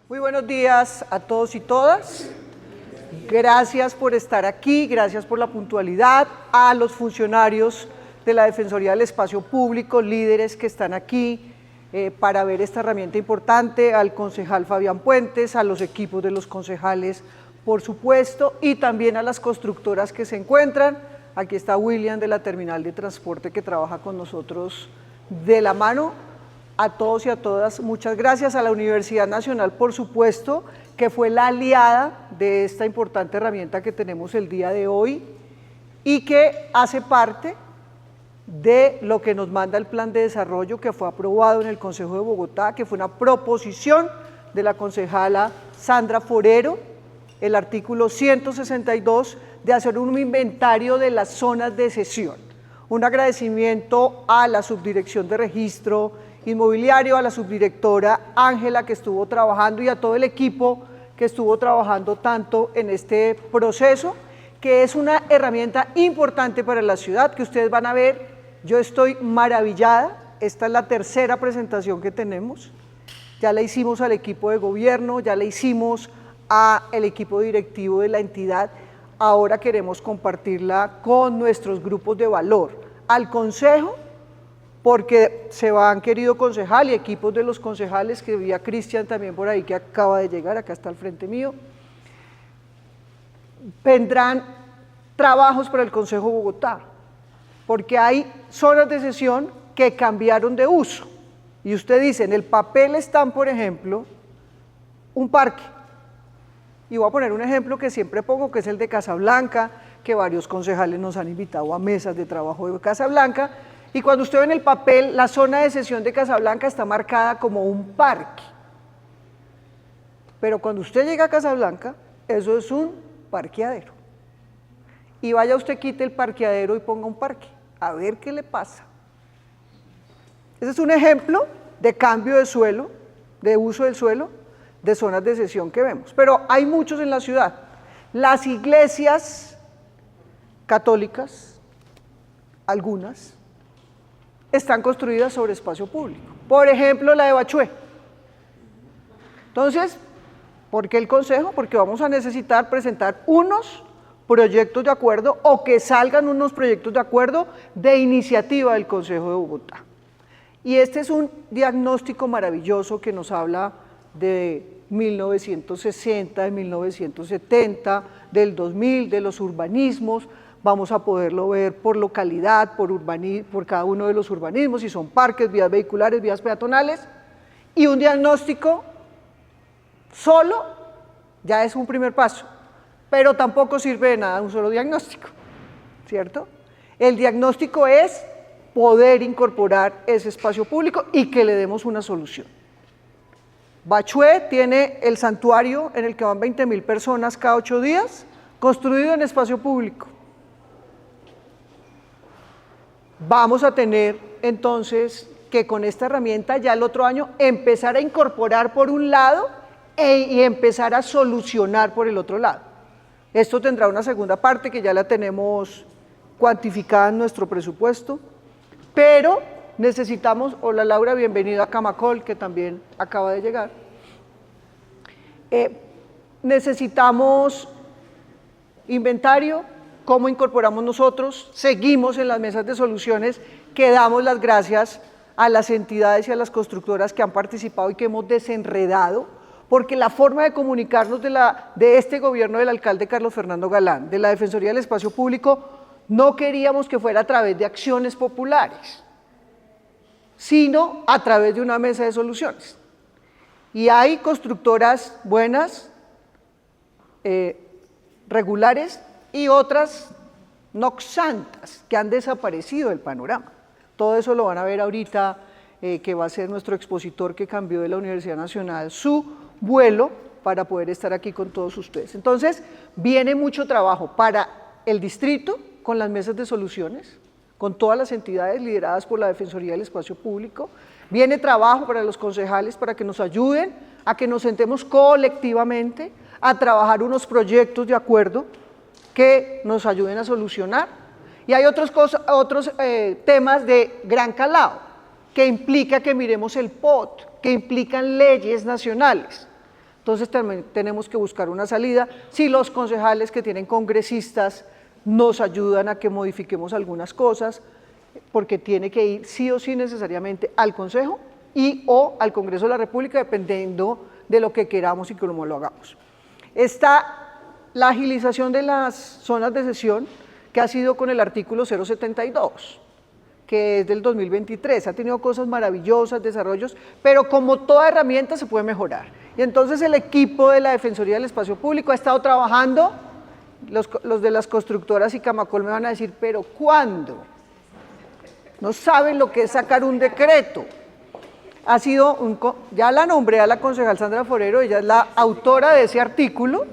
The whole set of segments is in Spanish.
Muy buenos días a todos y todas. Gracias por estar aquí, gracias por la puntualidad, a los funcionarios de la Defensoría del Espacio Público, líderes que están aquí para ver esta herramienta importante, al concejal Fabián Puentes, a los equipos de los concejales, por supuesto, y también a las constructoras que se encuentran. Aquí está William de la Terminal de Transporte que trabaja con nosotros de la mano. A todos y a todas, muchas gracias. A la Universidad Nacional, por supuesto, que fue la aliada de esta importante herramienta que tenemos el día de hoy y que hace parte de lo que nos manda el plan de desarrollo que fue aprobado en el Consejo de Bogotá, que fue una proposición de la concejala Sandra Forero, el artículo 162, de hacer un inventario de las zonas de cesión. Un agradecimiento a la Subdirección de Registro Inmobiliario, a la subdirectora Ángela que estuvo trabajando y a todo el equipo que estuvo trabajando tanto en este proceso, que es una herramienta importante para la ciudad, que ustedes van a ver. Yo estoy maravillada, esta es la tercera presentación que tenemos, ya la hicimos al equipo de gobierno, ya la hicimos al equipo directivo de la entidad, ahora queremos compartirla con nuestros grupos de valor, al consejo, porque se han querido concejal y equipos de los concejales, que vi a Cristian también por ahí que acaba de llegar, acá está al frente mío. Vendrán trabajos para el Consejo Bogotá, porque hay zonas de cesión que cambiaron de uso. Y usted dice, en el papel están, por ejemplo, un parque. Y voy a poner un ejemplo que siempre pongo, que es el de Casablanca, que varios concejales nos han invitado a mesas de trabajo de Casablanca. Y cuando usted ve en el papel, la zona de cesión de Casablanca está marcada como un parque. Pero cuando usted llega a Casablanca, eso es un parqueadero. Y vaya usted, quite el parqueadero y ponga un parque, a ver qué le pasa. Ese es un ejemplo de cambio de suelo, de uso del suelo, de zonas de cesión que vemos. Pero hay muchos en la ciudad. Las iglesias católicas, algunas, están construidas sobre espacio público. Por ejemplo, la de Bachué. Entonces, ¿por qué el consejo? Porque vamos a necesitar presentar unos proyectos de acuerdo o que salgan unos proyectos de acuerdo de iniciativa del Consejo de Bogotá. Y este es un diagnóstico maravilloso que nos habla de 1960, de 1970, del 2000, de los urbanismos. Vamos a poderlo ver por localidad, por cada uno de los urbanismos, si son parques, vías vehiculares, vías peatonales, y un diagnóstico solo ya es un primer paso, pero tampoco sirve de nada un solo diagnóstico, ¿cierto? El diagnóstico es poder incorporar ese espacio público y que le demos una solución. Bachué tiene el santuario en el que van 20.000 personas cada 8 días, construido en espacio público. Vamos a tener entonces que con esta herramienta ya el otro año empezar a incorporar por un lado y empezar a solucionar por el otro lado. Esto tendrá una segunda parte que ya la tenemos cuantificada en nuestro presupuesto, pero necesitamos, hola Laura, bienvenida a Camacol, que también acaba de llegar. Necesitamos inventario. ¿Cómo incorporamos nosotros? Seguimos en las mesas de soluciones, que damos las gracias a las entidades y a las constructoras que han participado y que hemos desenredado, porque la forma de comunicarnos de este gobierno del alcalde Carlos Fernando Galán, de la Defensoría del Espacio Público, no queríamos que fuera a través de acciones populares, sino a través de una mesa de soluciones. Y hay constructoras buenas, regulares, y otras noxantas que han desaparecido del panorama. Todo eso lo van a ver ahorita, que va a ser nuestro expositor que cambió de la Universidad Nacional su vuelo para poder estar aquí con todos ustedes. Entonces, viene mucho trabajo para el distrito con las mesas de soluciones, con todas las entidades lideradas por la Defensoría del Espacio Público. Viene trabajo para los concejales para que nos ayuden a que nos sentemos colectivamente a trabajar unos proyectos de acuerdo que nos ayuden a solucionar. Y hay otros temas de gran calado, que implica que miremos el POT, que implican leyes nacionales. Entonces también tenemos que buscar una salida. Si los concejales que tienen congresistas nos ayudan a que modifiquemos algunas cosas, porque tiene que ir sí o sí necesariamente al Consejo y o al Congreso de la República, dependiendo de lo que queramos y cómo lo hagamos. Está la agilización de las zonas de sesión, que ha sido con el artículo 072, que es del 2023, ha tenido cosas maravillosas, desarrollos, pero como toda herramienta se puede mejorar. Y entonces el equipo de la Defensoría del Espacio Público ha estado trabajando, los de las constructoras y Camacol me van a decir, pero ¿cuándo? No saben lo que es sacar un decreto. Ha sido, ya la nombré a la concejal Sandra Forero, ella es la autora de ese artículo,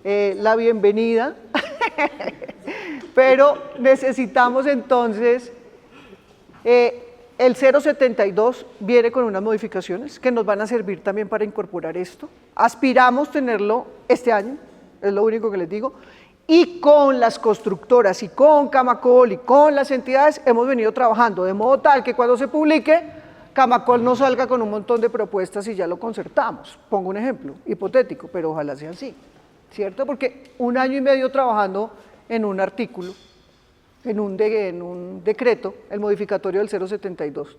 la bienvenida, pero necesitamos entonces, el 072 viene con unas modificaciones que nos van a servir también para incorporar esto, aspiramos tenerlo este año, es lo único que les digo, y con las constructoras y con Camacol y con las entidades hemos venido trabajando de modo tal que cuando se publique, Camacol no salga con un montón de propuestas y ya lo concertamos. Pongo un ejemplo hipotético, pero ojalá sea así, ¿cierto? Porque 1 año y medio trabajando en un artículo, en un decreto, el modificatorio del 072.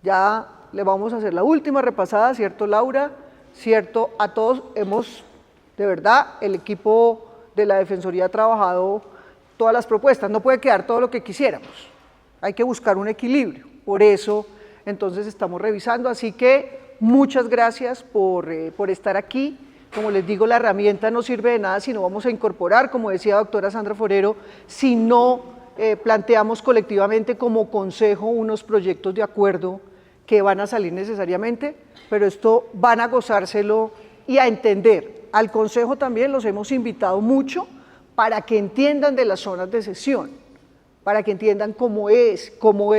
Ya le vamos a hacer la última repasada, ¿cierto, Laura? ¿Cierto? A todos hemos, de verdad, el equipo de la Defensoría ha trabajado todas las propuestas, no puede quedar todo lo que quisiéramos, hay que buscar un equilibrio, por eso entonces estamos revisando, así que muchas gracias por estar aquí. Como les digo, la herramienta no sirve de nada si no vamos a incorporar, como decía la doctora Sandra Forero, si no planteamos colectivamente como consejo unos proyectos de acuerdo que van a salir necesariamente, pero esto van a gozárselo y a entender. Al consejo también los hemos invitado mucho para que entiendan de las zonas de sesión, para que entiendan cómo es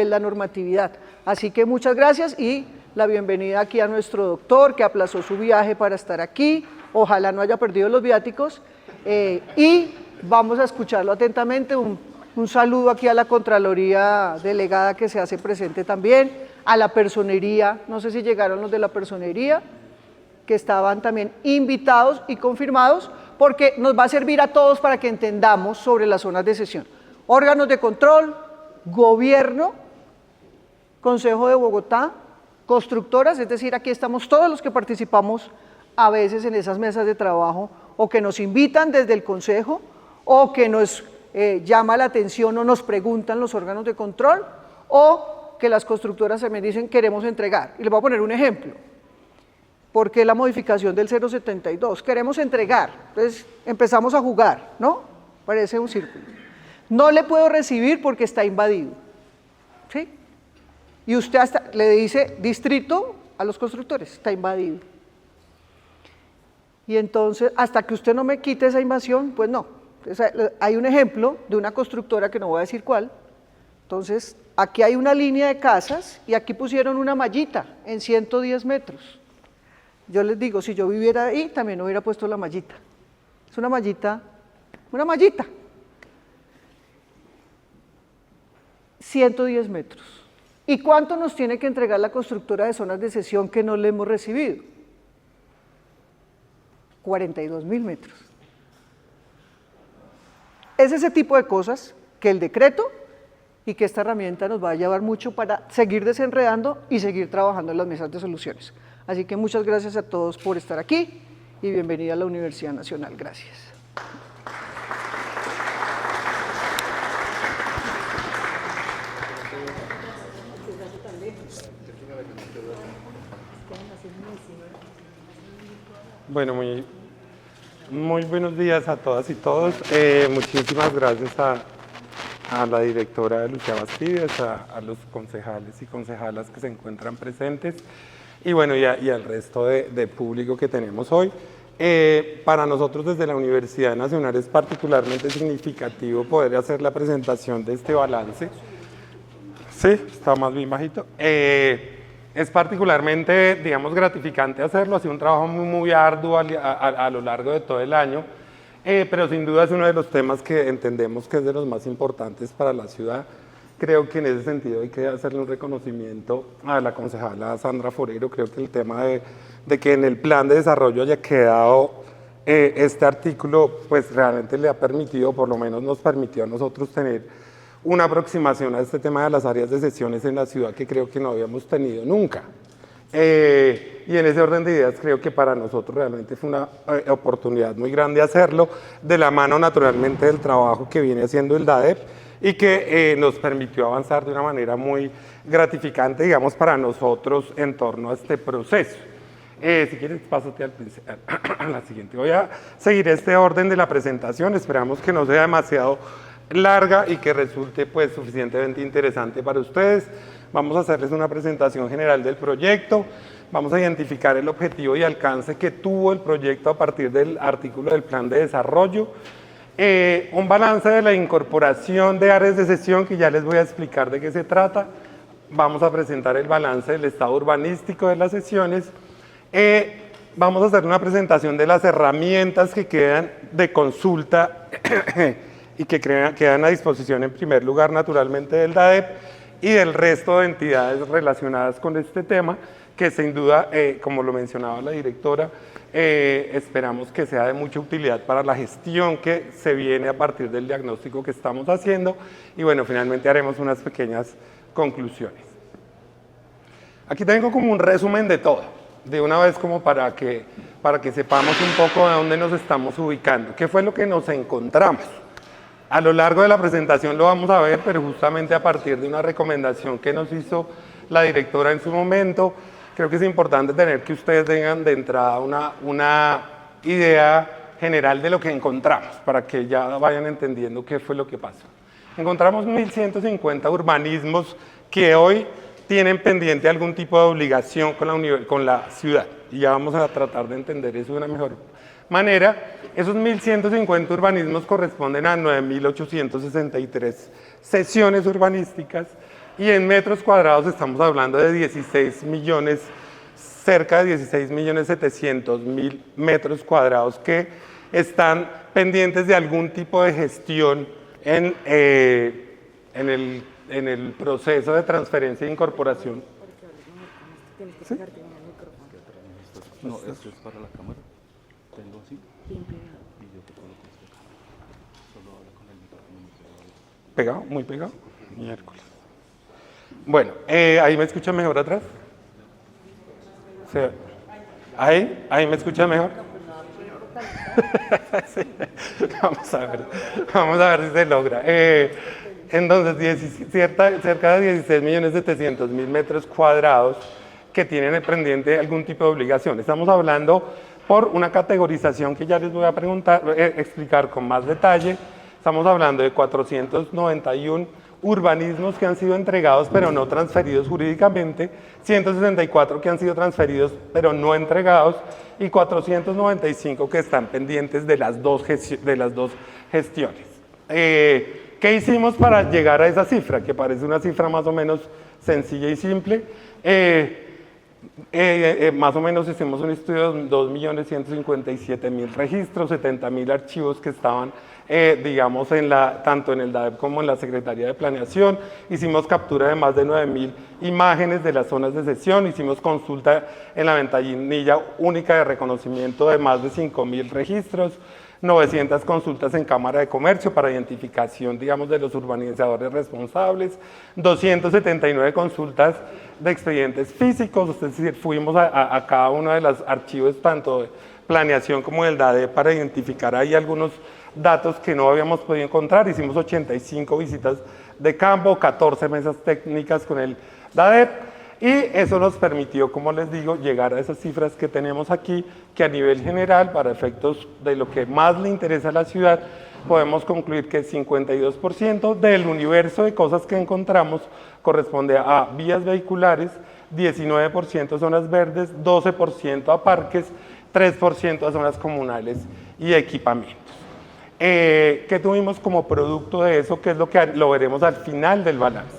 la normatividad. Así que muchas gracias y la bienvenida aquí a nuestro doctor que aplazó su viaje para estar aquí, ojalá no haya perdido los viáticos y vamos a escucharlo atentamente. Un saludo aquí a la Contraloría Delegada que se hace presente también, a la Personería, no sé si llegaron los de la Personería, que estaban también invitados y confirmados, porque nos va a servir a todos para que entendamos sobre las zonas de sesión. Órganos de control, gobierno, Consejo de Bogotá, constructoras, es decir, aquí estamos todos los que participamos a veces en esas mesas de trabajo, o que nos invitan desde el Consejo, o que nos llama la atención o nos preguntan los órganos de control, o que las constructoras también dicen queremos entregar. Y les voy a poner un ejemplo. ¿Por qué la modificación del 072? Queremos entregar, entonces empezamos a jugar, ¿no? Parece un círculo. No le puedo recibir porque está invadido, ¿sí? Y usted hasta le dice distrito a los constructores, está invadido. Y entonces, hasta que usted no me quite esa invasión, pues no. Entonces, hay un ejemplo de una constructora que no voy a decir cuál. Entonces, aquí hay una línea de casas y aquí pusieron una mallita en 110 metros. Yo les digo, si yo viviera ahí, también no hubiera puesto la mallita. Es una mallita, 110 metros. ¿Y cuánto nos tiene que entregar la constructora de zonas de sesión que no le hemos recibido? 42.000 metros. Es ese tipo de cosas que el decreto y que esta herramienta nos va a llevar mucho para seguir desenredando y seguir trabajando en las mesas de soluciones. Así que muchas gracias a todos por estar aquí y bienvenida a la Universidad Nacional. Gracias. Bueno, muy buenos días a todas y todos. Muchísimas gracias a la directora Lucía Bastidas, a los concejales y concejalas que se encuentran presentes y bueno, y al resto de público que tenemos hoy. Para nosotros desde la Universidad Nacional es particularmente significativo poder hacer la presentación de este balance. Sí, está más bien bajito. Es particularmente, digamos, gratificante hacerlo, ha sido un trabajo muy arduo a lo largo de todo el año, pero sin duda es uno de los temas que entendemos que es de los más importantes para la ciudad creo que en ese sentido hay que hacerle un reconocimiento a la concejala Sandra Forero. Creo que el tema de que en el plan de desarrollo haya quedado este artículo, pues realmente le ha permitido, por lo menos nos permitió a nosotros tener una aproximación a este tema de las áreas de sesiones en la ciudad que creo que no habíamos tenido nunca. Y en ese orden de ideas creo que para nosotros realmente fue una oportunidad muy grande hacerlo, de la mano naturalmente del trabajo que viene haciendo el DADEP y que nos permitió avanzar de una manera muy gratificante, digamos, para nosotros en torno a este proceso. Si quieres, pásate a la siguiente. Voy a seguir este orden de la presentación, esperamos que no sea demasiado larga y que resulte pues suficientemente interesante para ustedes. Vamos a hacerles una presentación general del proyecto, vamos a identificar el objetivo y alcance que tuvo el proyecto a partir del artículo del plan de desarrollo, un balance de la incorporación de áreas de sesión que ya les voy a explicar de qué se trata, vamos a presentar el balance del estado urbanístico de las sesiones, vamos a hacer una presentación de las herramientas que quedan de consulta y que quedan a disposición en primer lugar naturalmente del DADEP y del resto de entidades relacionadas con este tema, que sin duda, como lo mencionaba la directora, esperamos que sea de mucha utilidad para la gestión que se viene a partir del diagnóstico que estamos haciendo y bueno, finalmente haremos unas pequeñas conclusiones. Aquí tengo como un resumen de todo, de una vez como para que sepamos un poco de dónde nos estamos ubicando, qué fue lo que nos encontramos. A lo largo de la presentación lo vamos a ver, pero justamente a partir de una recomendación que nos hizo la directora en su momento, creo que es importante tener que ustedes tengan de entrada una idea general de lo que encontramos, para que ya vayan entendiendo qué fue lo que pasó. Encontramos 1.150 urbanismos que hoy tienen pendiente algún tipo de obligación con la ciudad, y ya vamos a tratar de entender eso de una mejor manera. Esos 1.150 urbanismos corresponden a 9.863 sesiones urbanísticas y en metros cuadrados estamos hablando de 16 millones, cerca de 16.700.000 metros cuadrados que están pendientes de algún tipo de gestión en el proceso de transferencia e incorporación. ¿Sí? No, esto es para la cámara. Tengo así. Y yo te coloco esto acá. Solo habla con el micrófono. ¿Pegado? ¿Muy pegado? Miércoles. Bueno, ¿ahí me escuchan mejor atrás? ¿Sí? ¿Ahí me escuchan mejor? Sí. Vamos a ver si se logra. Entonces, cerca de 16.700.000 metros cuadrados que tienen pendiente algún tipo de obligación. Estamos hablando por una categorización que ya les voy a explicar con más detalle. Estamos hablando de 491 urbanismos que han sido entregados pero no transferidos jurídicamente, 164 que han sido transferidos pero no entregados y 495 que están pendientes de las dos gestiones. ¿Qué hicimos para llegar a esa cifra? Que parece una cifra más o menos sencilla y simple. Más o menos hicimos un estudio de 2.157.000 registros, 70.000 archivos que estaban, digamos, tanto en el DADEP como en la Secretaría de Planeación. Hicimos captura de más de 9.000 imágenes de las zonas de sesión, hicimos consulta en la ventanilla única de reconocimiento de más de 5.000 registros, 900 consultas en Cámara de Comercio para identificación, digamos, de los urbanizadores responsables, 279 consultas de expedientes físicos, es decir, fuimos a cada uno de los archivos, tanto de planeación como del DADEP, para identificar ahí algunos datos que no habíamos podido encontrar. Hicimos 85 visitas de campo, 14 mesas técnicas con el DADEP, y eso nos permitió, como les digo, llegar a esas cifras que tenemos aquí, que a nivel general, para efectos de lo que más le interesa a la ciudad, podemos concluir que el 52% del universo de cosas que encontramos corresponde a vías vehiculares, 19% zonas verdes, 12% a parques, 3% a zonas comunales y equipamientos. ¿Qué tuvimos como producto de eso? ¿Qué es lo que lo veremos al final del balance?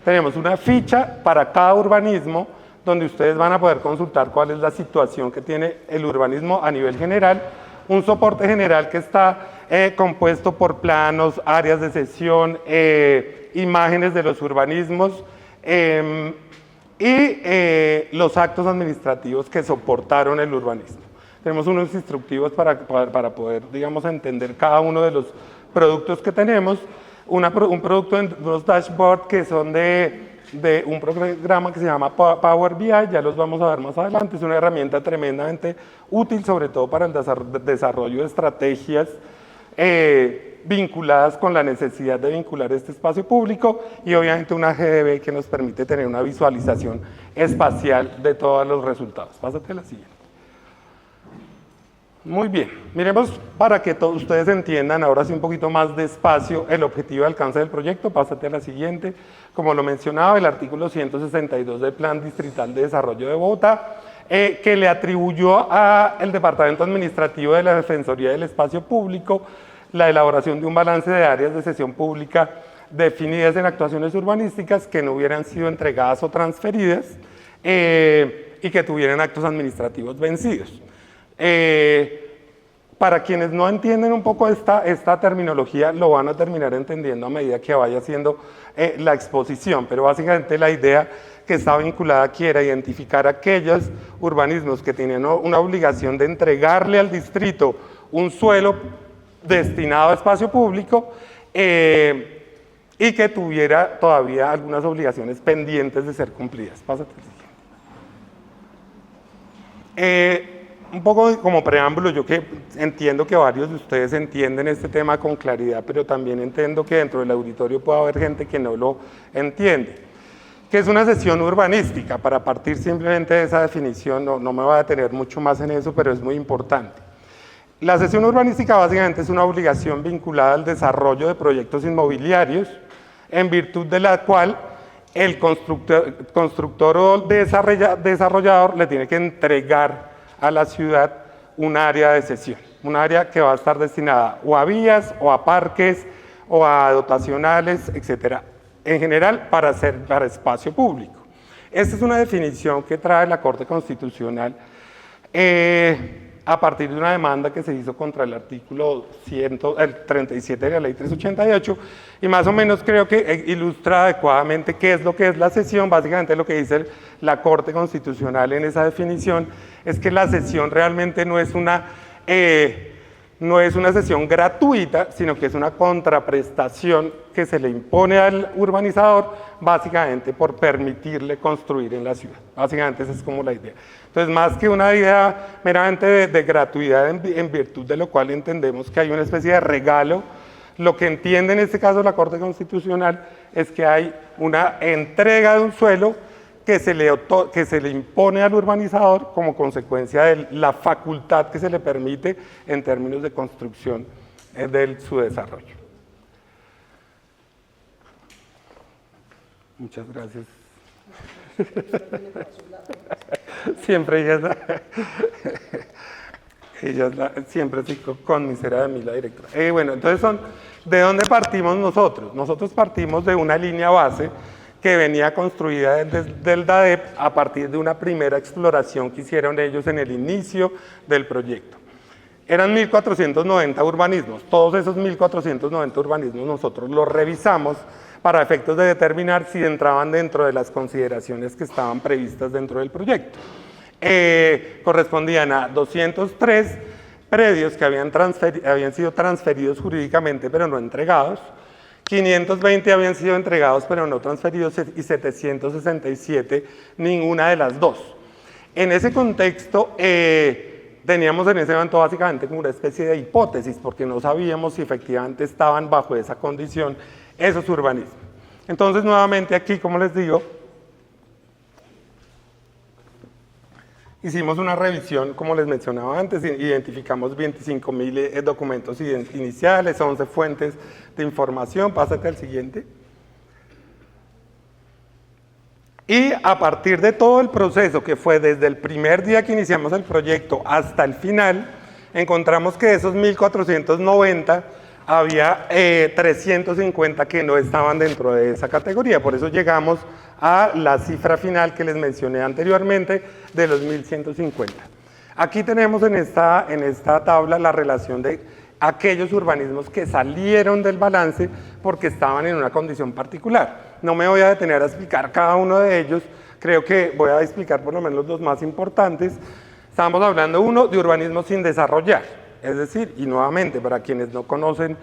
Tenemos una ficha para cada urbanismo donde ustedes van a poder consultar cuál es la situación que tiene el urbanismo a nivel general, un soporte general que está compuesto por planos, áreas de sesión, imágenes de los urbanismos y los actos administrativos que soportaron el urbanismo. Tenemos unos instructivos para poder, digamos, entender cada uno de los productos que tenemos. Un producto en unos dashboards que son de un programa que se llama Power BI, ya los vamos a ver más adelante. Es una herramienta tremendamente útil, sobre todo para el desarrollo de estrategias vinculadas con la necesidad de vincular este espacio público, y obviamente una GDB que nos permite tener una visualización espacial de todos los resultados. Pásate a la siguiente. Muy bien, miremos para que todos ustedes entiendan ahora sí un poquito más despacio el objetivo de alcance del proyecto. Pásate a la siguiente. Como lo mencionaba, el artículo 162 del Plan Distrital de Desarrollo de Bogotá, que le atribuyó al Departamento Administrativo de la Defensoría del Espacio Público la elaboración de un balance de áreas de sesión pública definidas en actuaciones urbanísticas que no hubieran sido entregadas o transferidas y que tuvieran actos administrativos vencidos. Para quienes no entienden un poco esta terminología, lo van a terminar entendiendo a medida que vaya haciendo la exposición, pero básicamente la idea que está vinculada aquí era identificar aquellos urbanismos que tenían una obligación de entregarle al distrito un suelo destinado a espacio público y que tuviera todavía algunas obligaciones pendientes de ser cumplidas. Pásate al siguiente. Un poco como preámbulo, yo que entiendo que varios de ustedes entienden este tema con claridad, pero también entiendo que dentro del auditorio puede haber gente que no lo entiende. ¿Qué es una sesión urbanística? Para partir simplemente de esa definición, no me voy a detener mucho más en eso, pero es muy importante. La sesión urbanística básicamente es una obligación vinculada al desarrollo de proyectos inmobiliarios, en virtud de la cual el constructor o desarrollador le tiene que entregar a la ciudad un área de sesión, un área que va a estar destinada o a vías, o a parques, o a dotacionales, etcétera, en general para espacio público. Esta es una definición que trae la Corte Constitucional a partir de una demanda que se hizo contra el artículo 37 de la Ley 388, y más o menos creo que ilustra adecuadamente qué es lo que es la sesión. Básicamente lo que dice la Corte Constitucional en esa definición es que la sesión realmente no es una sesión gratuita, sino que es una contraprestación que se le impone al urbanizador, básicamente por permitirle construir en la ciudad. Básicamente esa es como la idea. Entonces, más que una idea meramente de gratuidad, en virtud de lo cual entendemos que hay una especie de regalo, lo que entiende en este caso la Corte Constitucional es que hay una entrega de un suelo que se le impone al urbanizador como consecuencia de la facultad que se le permite en términos de construcción de su desarrollo. Muchas gracias. Siempre siempre estoy conmisera de mí la directora. Bueno, entonces ¿de dónde partimos nosotros? Nosotros partimos de una línea base que venía construida desde el DADEP a partir de una primera exploración que hicieron ellos en el inicio del proyecto. Eran 1.490 urbanismos. Todos esos 1.490 urbanismos nosotros los revisamos para efectos de determinar si entraban dentro de las consideraciones que estaban previstas dentro del proyecto. Correspondían a 203 predios que habían sido transferidos jurídicamente pero no entregados, 520 habían sido entregados pero no transferidos y 767 ninguna de las dos. En ese contexto teníamos en ese momento básicamente como una especie de hipótesis porque no sabíamos si efectivamente estaban bajo esa condición esos urbanismos. Entonces nuevamente aquí, como les digo, hicimos una revisión, como les mencionaba antes, identificamos 25.000 documentos iniciales, 11 fuentes de información. Pásate al siguiente. Y a partir de todo el proceso, que fue desde el primer día que iniciamos el proyecto hasta el final, encontramos que de esos 1.490 había 350 que no estaban dentro de esa categoría. Por eso llegamos a la cifra final que les mencioné anteriormente de los 1.150. Aquí tenemos en esta tabla la relación de aquellos urbanismos que salieron del balance porque estaban en una condición particular. No me voy a detener a explicar cada uno de ellos, creo que voy a explicar por lo menos los más importantes. Estamos hablando, uno, de urbanismo sin desarrollar, es decir, y nuevamente, para quienes no conocen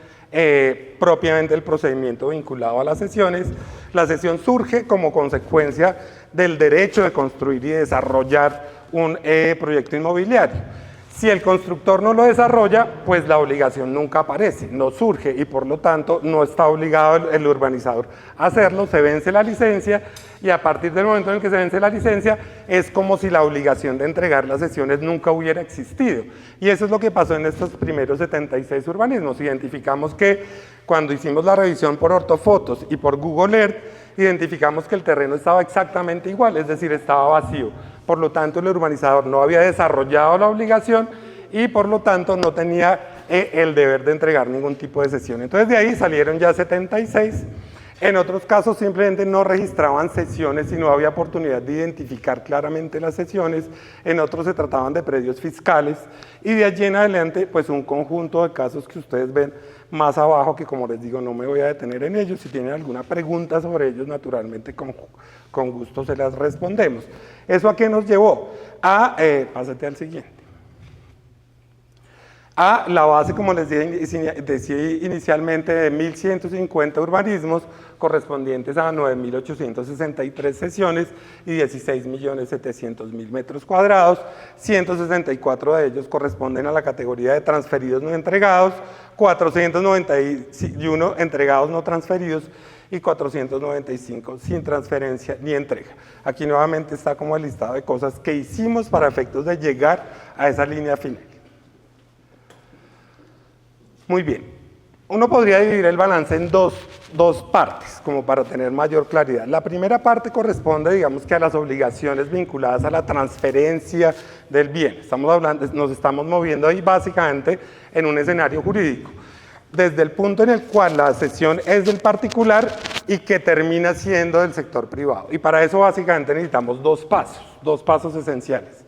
propiamente el procedimiento vinculado a las cesiones, la cesión surge como consecuencia del derecho de construir y desarrollar un proyecto inmobiliario. Si el constructor no lo desarrolla, pues la obligación nunca aparece, no surge y por lo tanto no está obligado el urbanizador a hacerlo, se vence la licencia y a partir del momento en el que se vence la licencia es como si la obligación de entregar las cesiones nunca hubiera existido. Y eso es lo que pasó en estos primeros 76 urbanismos. Identificamos que cuando hicimos la revisión por ortofotos y por Google Earth, identificamos que el terreno estaba exactamente igual, es decir, estaba vacío. Por lo tanto, el urbanizador no había desarrollado la obligación y por lo tanto no tenía el deber de entregar ningún tipo de cesión. Entonces de ahí salieron ya 76. En otros casos simplemente no registraban cesiones y no había oportunidad de identificar claramente las cesiones. En otros se trataban de predios fiscales y de allí en adelante pues un conjunto de casos que ustedes ven más abajo, que como les digo no me voy a detener en ellos. Si tienen alguna pregunta sobre ellos, naturalmente con gusto se las respondemos. ¿Eso a qué nos llevó? Pásate al siguiente. A la base, como les decía inicialmente, de 1.150 urbanismos correspondientes a 9.863 sesiones y 16.700.000 metros cuadrados. 164 de ellos corresponden a la categoría de transferidos no entregados, 491 entregados no transferidos y 495 sin transferencia ni entrega. Aquí nuevamente está como el listado de cosas que hicimos para efectos de llegar a esa línea final. Muy bien, uno podría dividir el balance en dos partes, como para tener mayor claridad. La primera parte corresponde, digamos que a las obligaciones vinculadas a la transferencia del bien. Nos estamos moviendo ahí básicamente en un escenario jurídico, desde el punto en el cual la cesión es del particular y que termina siendo del sector privado. Y para eso básicamente necesitamos dos pasos esenciales.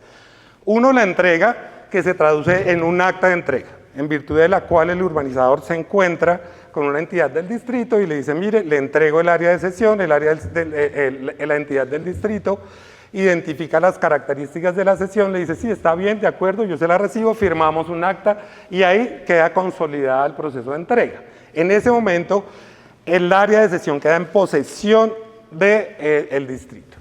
Uno, la entrega, que se traduce en un acta de entrega, en virtud de la cual el urbanizador se encuentra con una entidad del distrito y le dice, mire, le entrego el área de cesión, la entidad del distrito identifica las características de la cesión, le dice, sí, está bien, de acuerdo, yo se la recibo, firmamos un acta y ahí queda consolidada el proceso de entrega. En ese momento, el área de cesión queda en posesión del distrito.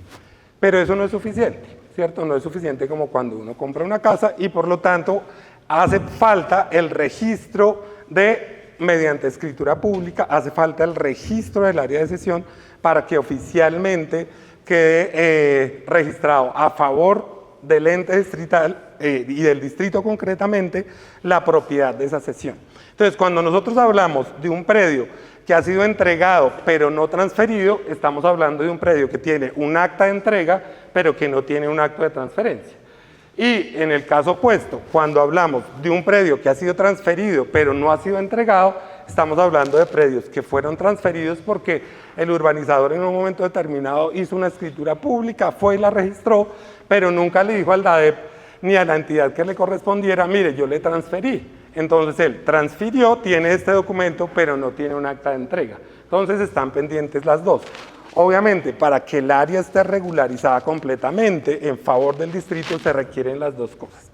Pero eso no es suficiente, ¿cierto? No es suficiente como cuando uno compra una casa y por lo tanto hace falta el registro mediante escritura pública, hace falta el registro del área de cesión para que oficialmente quede registrado a favor del ente distrital y del distrito concretamente la propiedad de esa cesión. Entonces, cuando nosotros hablamos de un predio que ha sido entregado pero no transferido, estamos hablando de un predio que tiene un acta de entrega pero que no tiene un acto de transferencia. Y en el caso opuesto, cuando hablamos de un predio que ha sido transferido pero no ha sido entregado, estamos hablando de predios que fueron transferidos porque el urbanizador en un momento determinado hizo una escritura pública, fue y la registró, pero nunca le dijo al DADEP ni a la entidad que le correspondiera, mire, yo le transferí. Entonces él transfirió, tiene este documento, pero no tiene un acta de entrega. Entonces están pendientes las dos. Obviamente, para que el área esté regularizada completamente en favor del distrito se requieren las dos cosas.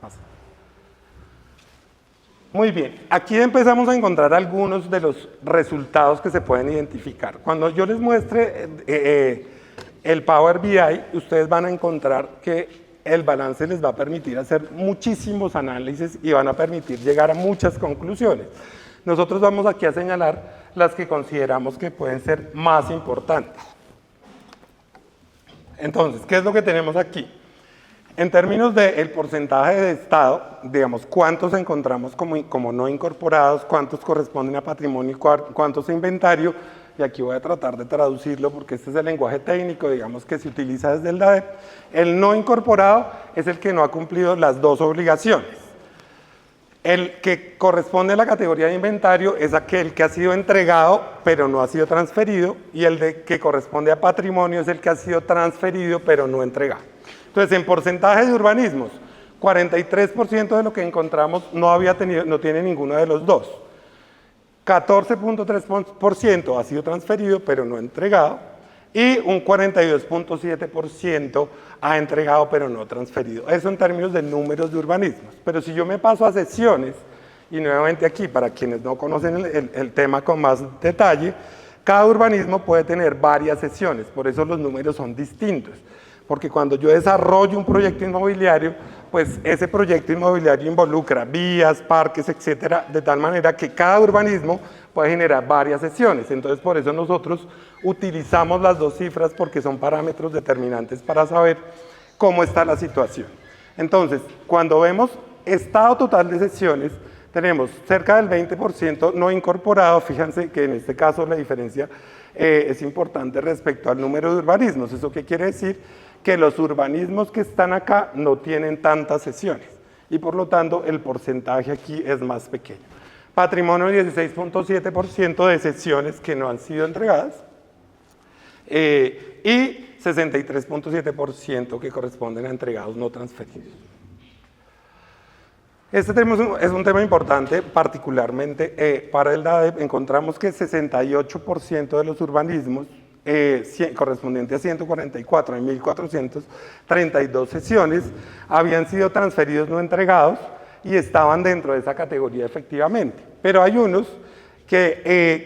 Muy bien, aquí empezamos a encontrar algunos de los resultados que se pueden identificar. Cuando yo les muestre el Power BI, ustedes van a encontrar que el balance les va a permitir hacer muchísimos análisis y van a permitir llegar a muchas conclusiones. Nosotros vamos aquí a señalar las que consideramos que pueden ser más importantes. Entonces, ¿qué es lo que tenemos aquí? En términos del porcentaje de estado, digamos, cuántos encontramos como no incorporados, cuántos corresponden a patrimonio y cuántos a inventario, y aquí voy a tratar de traducirlo porque este es el lenguaje técnico, digamos, que se utiliza desde el DADEP. El no incorporado es el que no ha cumplido las dos obligaciones. El que corresponde a la categoría de inventario es aquel que ha sido entregado pero no ha sido transferido, y el que corresponde a patrimonio es el que ha sido transferido pero no entregado. Entonces, en porcentaje de urbanismos, 43% de lo que encontramos no tiene ninguno de los dos. 14.3% ha sido transferido pero no entregado y un 42.7% ha entregado pero no transferido. Eso en términos de números de urbanismos. Pero si yo me paso a sesiones, y nuevamente aquí para quienes no conocen el tema con más detalle, cada urbanismo puede tener varias sesiones, por eso los números son distintos. Porque cuando yo desarrollo un proyecto inmobiliario, pues ese proyecto inmobiliario involucra vías, parques, etcétera, de tal manera que cada urbanismo puede generar varias sesiones. Entonces, por eso nosotros utilizamos las dos cifras porque son parámetros determinantes para saber cómo está la situación. Entonces, cuando vemos estado total de sesiones, tenemos cerca del 20% no incorporado. Fíjense que en este caso la diferencia es importante respecto al número de urbanismos. ¿Eso qué quiere decir? Que los urbanismos que están acá no tienen tantas sesiones y por lo tanto el porcentaje aquí es más pequeño. Patrimonio 16.7% de sesiones que no han sido entregadas y 63.7% que corresponden a entregados no transferidos. Este tema es un tema importante, particularmente para el DADEP. Encontramos que 68% de los urbanismos correspondiente a 144 en 1.432 sesiones, habían sido transferidos no entregados y estaban dentro de esa categoría efectivamente. Pero hay unos que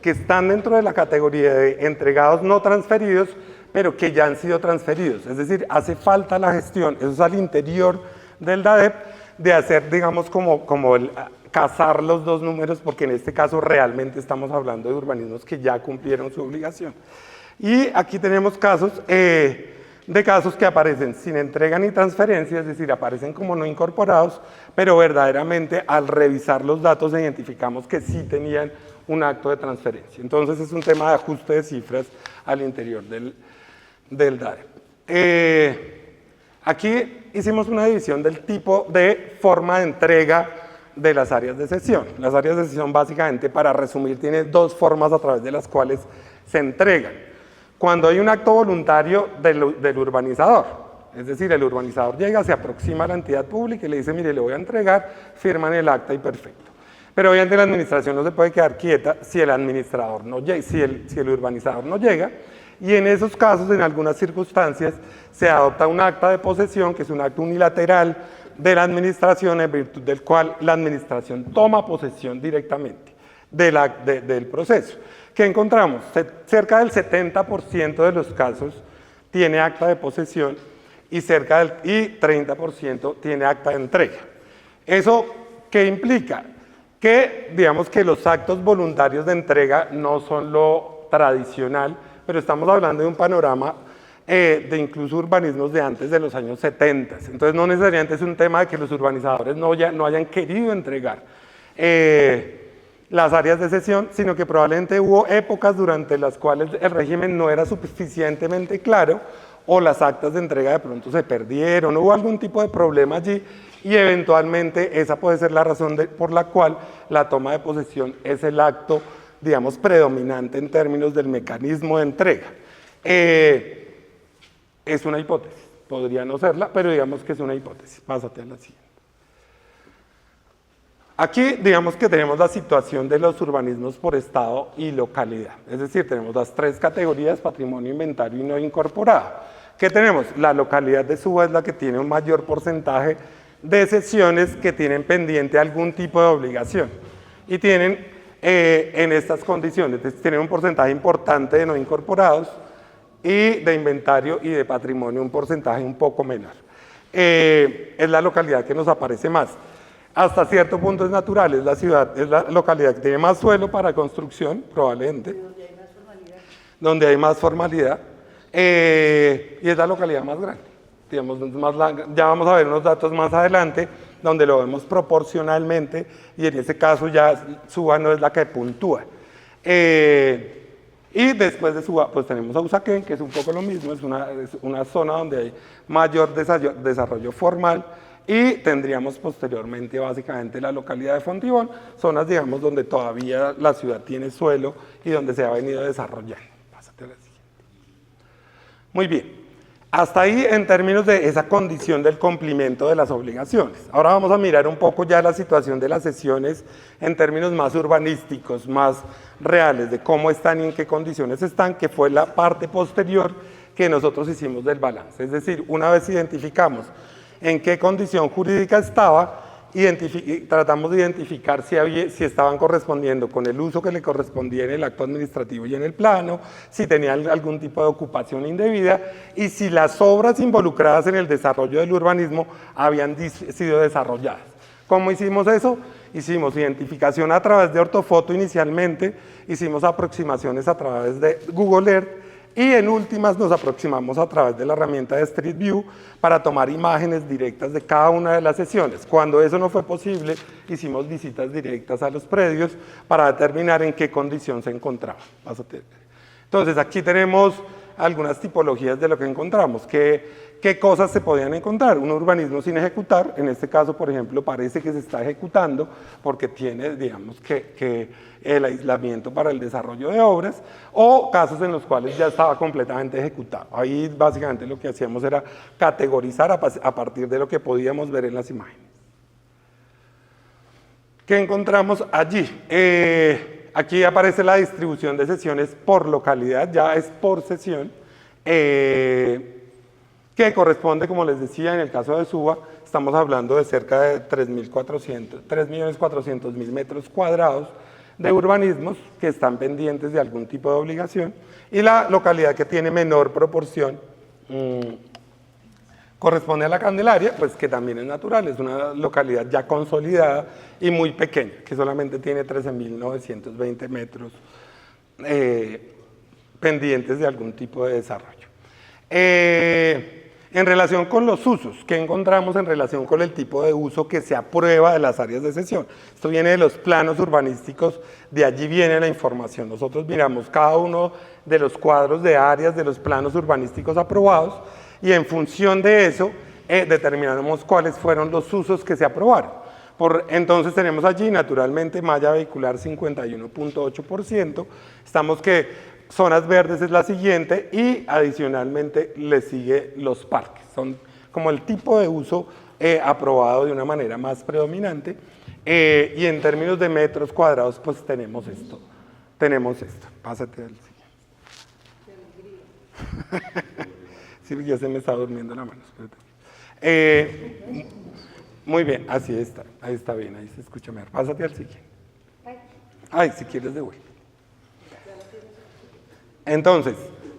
que están dentro de la categoría de entregados no transferidos, pero que ya han sido transferidos. Es decir, hace falta la gestión, eso es al interior del DADEP, de hacer, digamos, casar los dos números, porque en este caso realmente estamos hablando de urbanismos que ya cumplieron su obligación. Y aquí tenemos casos que aparecen sin entrega ni transferencia, es decir, aparecen como no incorporados, pero verdaderamente al revisar los datos identificamos que sí tenían un acto de transferencia. Entonces es un tema de ajuste de cifras al interior del DADEP. Aquí hicimos una división del tipo de forma de entrega de las áreas de sesión. Las áreas de sesión, básicamente, para resumir, tienen dos formas a través de las cuales se entregan. Cuando hay un acto voluntario del urbanizador, es decir, el urbanizador llega, se aproxima a la entidad pública y le dice, mire, le voy a entregar, firman el acta y perfecto. Pero obviamente la administración no se puede quedar quieta si el administrador no llega, si el urbanizador no llega, y en esos casos, en algunas circunstancias, se adopta un acta de posesión, que es un acto unilateral de la administración, en virtud del cual la administración toma posesión directamente del proceso. ¿Qué encontramos? Cerca del 70% de los casos tiene acta de posesión y 30% tiene acta de entrega. ¿Eso qué implica? Que, digamos, que los actos voluntarios de entrega no son lo tradicional, pero estamos hablando de un panorama de incluso urbanismos de antes de los años 70. Entonces no necesariamente es un tema de que los urbanizadores no hayan querido entregar las áreas de sesión, sino que probablemente hubo épocas durante las cuales el régimen no era suficientemente claro o las actas de entrega de pronto se perdieron, hubo algún tipo de problema allí y eventualmente esa puede ser la razón por la cual la toma de posesión es el acto, digamos, predominante en términos del mecanismo de entrega. Es una hipótesis, podría no serla, pero digamos que es una hipótesis. Pásate a la siguiente. Aquí, digamos que tenemos la situación de los urbanismos por estado y localidad. Es decir, tenemos las tres categorías, patrimonio, inventario y no incorporado. ¿Qué tenemos? La localidad de Suba es la que tiene un mayor porcentaje de sesiones que tienen pendiente algún tipo de obligación. Y tienen en estas condiciones, tienen un porcentaje importante de no incorporados y de inventario y de patrimonio un porcentaje un poco menor. Es la localidad que nos aparece más. Hasta cierto punto es natural, es la localidad que tiene más suelo para construcción, probablemente. Donde hay más formalidad. Y es la localidad más grande. Digamos, ya vamos a ver unos datos más adelante, donde lo vemos proporcionalmente, y en ese caso ya Suba no es la que puntúa. Y después de Suba, pues tenemos a Usaquén, que es un poco lo mismo, es una zona donde hay mayor desarrollo formal, y tendríamos posteriormente básicamente la localidad de Fontibón, zonas, digamos, donde todavía la ciudad tiene suelo y donde se ha venido desarrollando. Pásate a la siguiente. Muy bien. Hasta ahí en términos de esa condición del cumplimiento de las obligaciones. Ahora vamos a mirar un poco ya la situación de las sesiones en términos más urbanísticos, más reales, de cómo están y en qué condiciones están, que fue la parte posterior que nosotros hicimos del balance. Es decir, una vez identificamos en qué condición jurídica estaba, tratamos de identificar si estaban correspondiendo con el uso que le correspondía en el acto administrativo y en el plano, si tenían algún tipo de ocupación indebida y si las obras involucradas en el desarrollo del urbanismo habían sido desarrolladas. ¿Cómo hicimos eso? Hicimos identificación a través de ortofoto inicialmente, hicimos aproximaciones a través de Google Earth, y en últimas nos aproximamos a través de la herramienta de Street View para tomar imágenes directas de cada una de las sesiones. Cuando eso no fue posible, hicimos visitas directas a los predios para determinar en qué condición se encontraban. Entonces aquí tenemos algunas tipologías de lo que encontramos. ¿Qué cosas se podían encontrar? Un urbanismo sin ejecutar, en este caso, por ejemplo, parece que se está ejecutando porque tiene, digamos, que el aislamiento para el desarrollo de obras, o casos en los cuales ya estaba completamente ejecutado. Ahí básicamente lo que hacíamos era categorizar a partir de lo que podíamos ver en las imágenes. ¿Qué encontramos allí? Aquí aparece la distribución de sesiones por localidad, ya es por sesión, que corresponde, como les decía, en el caso de Suba, estamos hablando de cerca de 3.400.000 metros cuadrados de urbanismos que están pendientes de algún tipo de obligación, y la localidad que tiene menor proporción corresponde a la Candelaria, pues que también es natural, es una localidad ya consolidada y muy pequeña, que solamente tiene 13.920 metros pendientes de algún tipo de desarrollo. En relación con los usos, ¿qué encontramos en relación con el tipo de uso que se aprueba de las áreas de sesión? Esto viene de los planos urbanísticos, de allí viene la información. Nosotros miramos cada uno de los cuadros de áreas de los planos urbanísticos aprobados y en función de eso determinamos cuáles fueron los usos que se aprobaron. Entonces tenemos allí naturalmente malla vehicular 51.8%, estamos que zonas verdes es la siguiente y adicionalmente le sigue los parques. Son como el tipo de uso aprobado de una manera más predominante y en términos de metros cuadrados pues tenemos esto. Pásate al siguiente. Sí, ya se me está durmiendo la mano. Muy bien, así está. Ahí está bien, ahí se escucha mejor. Pásate al siguiente. Ay, si quieres de vuelta. Entonces,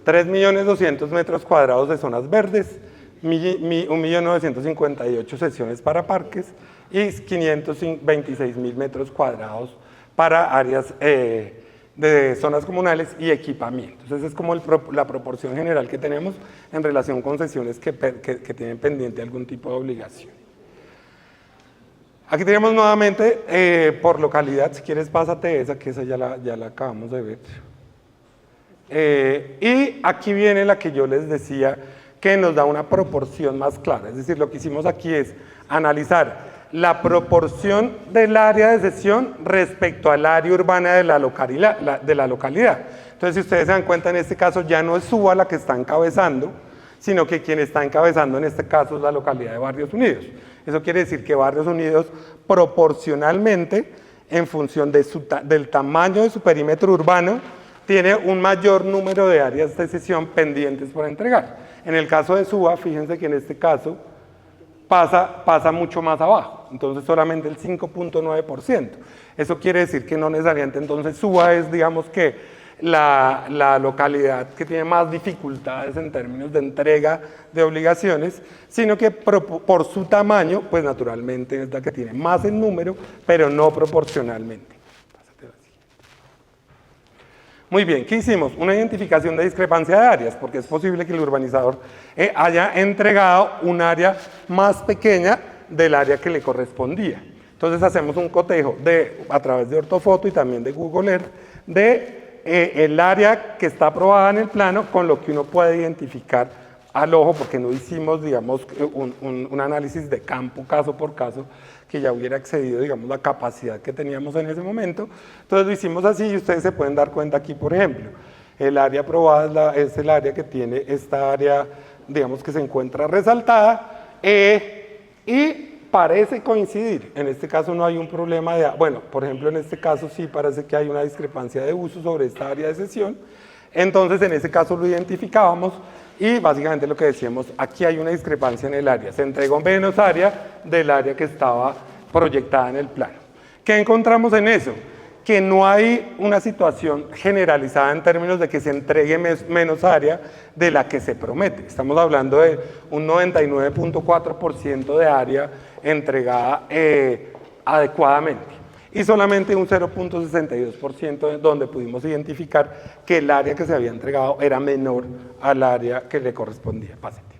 3.200.000 metros cuadrados de zonas verdes, 1.958.000 sesiones para parques y 526.000 metros cuadrados para áreas de zonas comunales y equipamientos. Esa es como la proporción general que tenemos en relación con sesiones que tienen pendiente algún tipo de obligación. Aquí tenemos nuevamente por localidad, si quieres pásate esa, que esa ya la acabamos de ver. Y aquí viene la que yo les decía que nos da una proporción más clara, es decir, lo que hicimos aquí es analizar la proporción del área de sesión respecto al área urbana de la localidad. Entonces, si ustedes se dan cuenta, en este caso ya no es Suba la que está encabezando, sino que quien está encabezando en este caso es la localidad de Barrios Unidos. Eso quiere decir que Barrios Unidos proporcionalmente, en función del tamaño de su perímetro urbano, tiene un mayor número de áreas de sesión pendientes por entregar. En el caso de Suba, fíjense que en este caso pasa mucho más abajo, entonces solamente el 5.9%. Eso quiere decir que no necesariamente entonces Suba es, digamos que, la localidad que tiene más dificultades en términos de entrega de obligaciones, sino que por su tamaño, pues naturalmente es la que tiene más en número, pero no proporcionalmente. Muy bien, ¿qué hicimos? Una identificación de discrepancia de áreas, porque es posible que el urbanizador haya entregado un área más pequeña del área que le correspondía. Entonces hacemos un cotejo a través de ortofoto y también de Google Earth el área que está aprobada en el plano con lo que uno puede identificar al ojo, porque no hicimos, digamos, un análisis de campo, caso por caso, que ya hubiera excedido, digamos, la capacidad que teníamos en ese momento. Entonces lo hicimos así y ustedes se pueden dar cuenta aquí, por ejemplo, el área aprobada es el área que tiene esta área digamos que se encuentra resaltada, y parece coincidir. En este caso no hay un problema de, bueno, por ejemplo, en este caso sí parece que hay una discrepancia de uso sobre esta área de sesión. Entonces, en ese caso lo identificábamos y básicamente lo que decíamos, aquí hay una discrepancia en el área. Se entregó menos área del área que estaba proyectada en el plano. ¿Qué encontramos en eso? Que no hay una situación generalizada en términos de que se entregue menos área de la que se promete. Estamos hablando de un 99.4% de área entregada adecuadamente y solamente un 0.62% donde pudimos identificar que el área que se había entregado era menor al área que le correspondía. Pásate.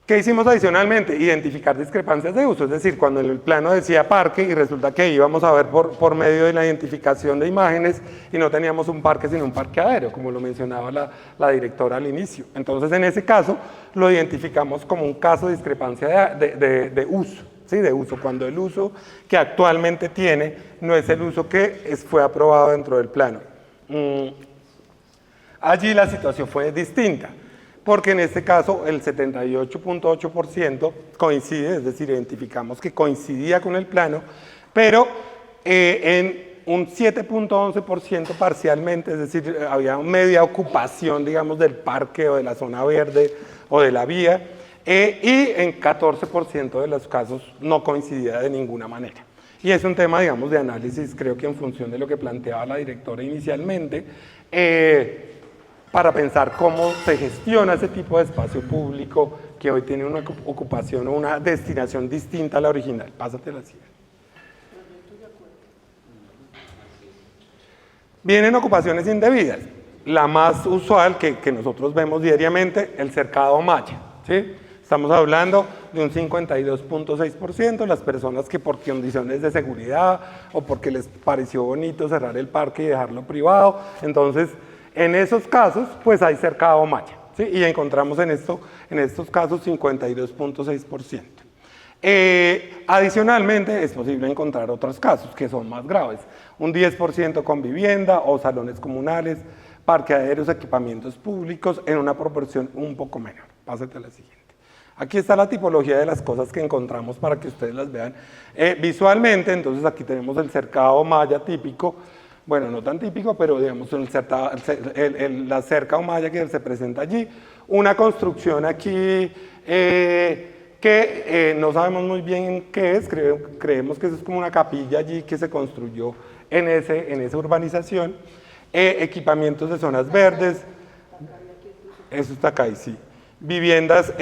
¿Qué hicimos adicionalmente? Identificar discrepancias de uso, es decir, cuando en el plano decía parque y resulta que íbamos a ver por medio de la identificación de imágenes y no teníamos un parque sino un parqueadero, como lo mencionaba la directora al inicio. Entonces, en ese caso, lo identificamos como un caso de discrepancia de uso, ¿sí? De uso, cuando el uso que actualmente tiene no es el uso que fue aprobado dentro del plano. Allí la situación fue distinta, porque en este caso el 78.8% coincide, es decir, identificamos que coincidía con el plano, pero en un 7.11% parcialmente, es decir, había media ocupación, digamos, del parque o de la zona verde o de la vía, y en 14% de los casos no coincidía de ninguna manera. Y es un tema, digamos, de análisis, creo que en función de lo que planteaba la directora inicialmente, para pensar cómo se gestiona ese tipo de espacio público que hoy tiene una ocupación o una destinación distinta a la original. Pásate la siguiente. Vienen ocupaciones indebidas. La más usual que nosotros vemos diariamente, el cercado malla, ¿sí? Estamos hablando de un 52.6%, las personas que por condiciones de seguridad o porque les pareció bonito cerrar el parque y dejarlo privado, entonces en esos casos, pues hay cercado malla, ¿sí? Y encontramos en estos casos 52.6%. Adicionalmente, es posible encontrar otros casos que son más graves. Un 10% con vivienda o salones comunales, parqueaderos, equipamientos públicos, en una proporción un poco menor. Pásate a la siguiente. Aquí está la tipología de las cosas que encontramos para que ustedes las vean visualmente. Entonces aquí tenemos el cercado malla típico. Bueno, no tan típico, pero digamos la cerca o malla que se presenta allí. Una construcción aquí que no sabemos muy bien qué es, creemos que eso es como una capilla allí que se construyó en esa urbanización. Equipamientos de zonas verdes, eso está acá y sí. Viviendas,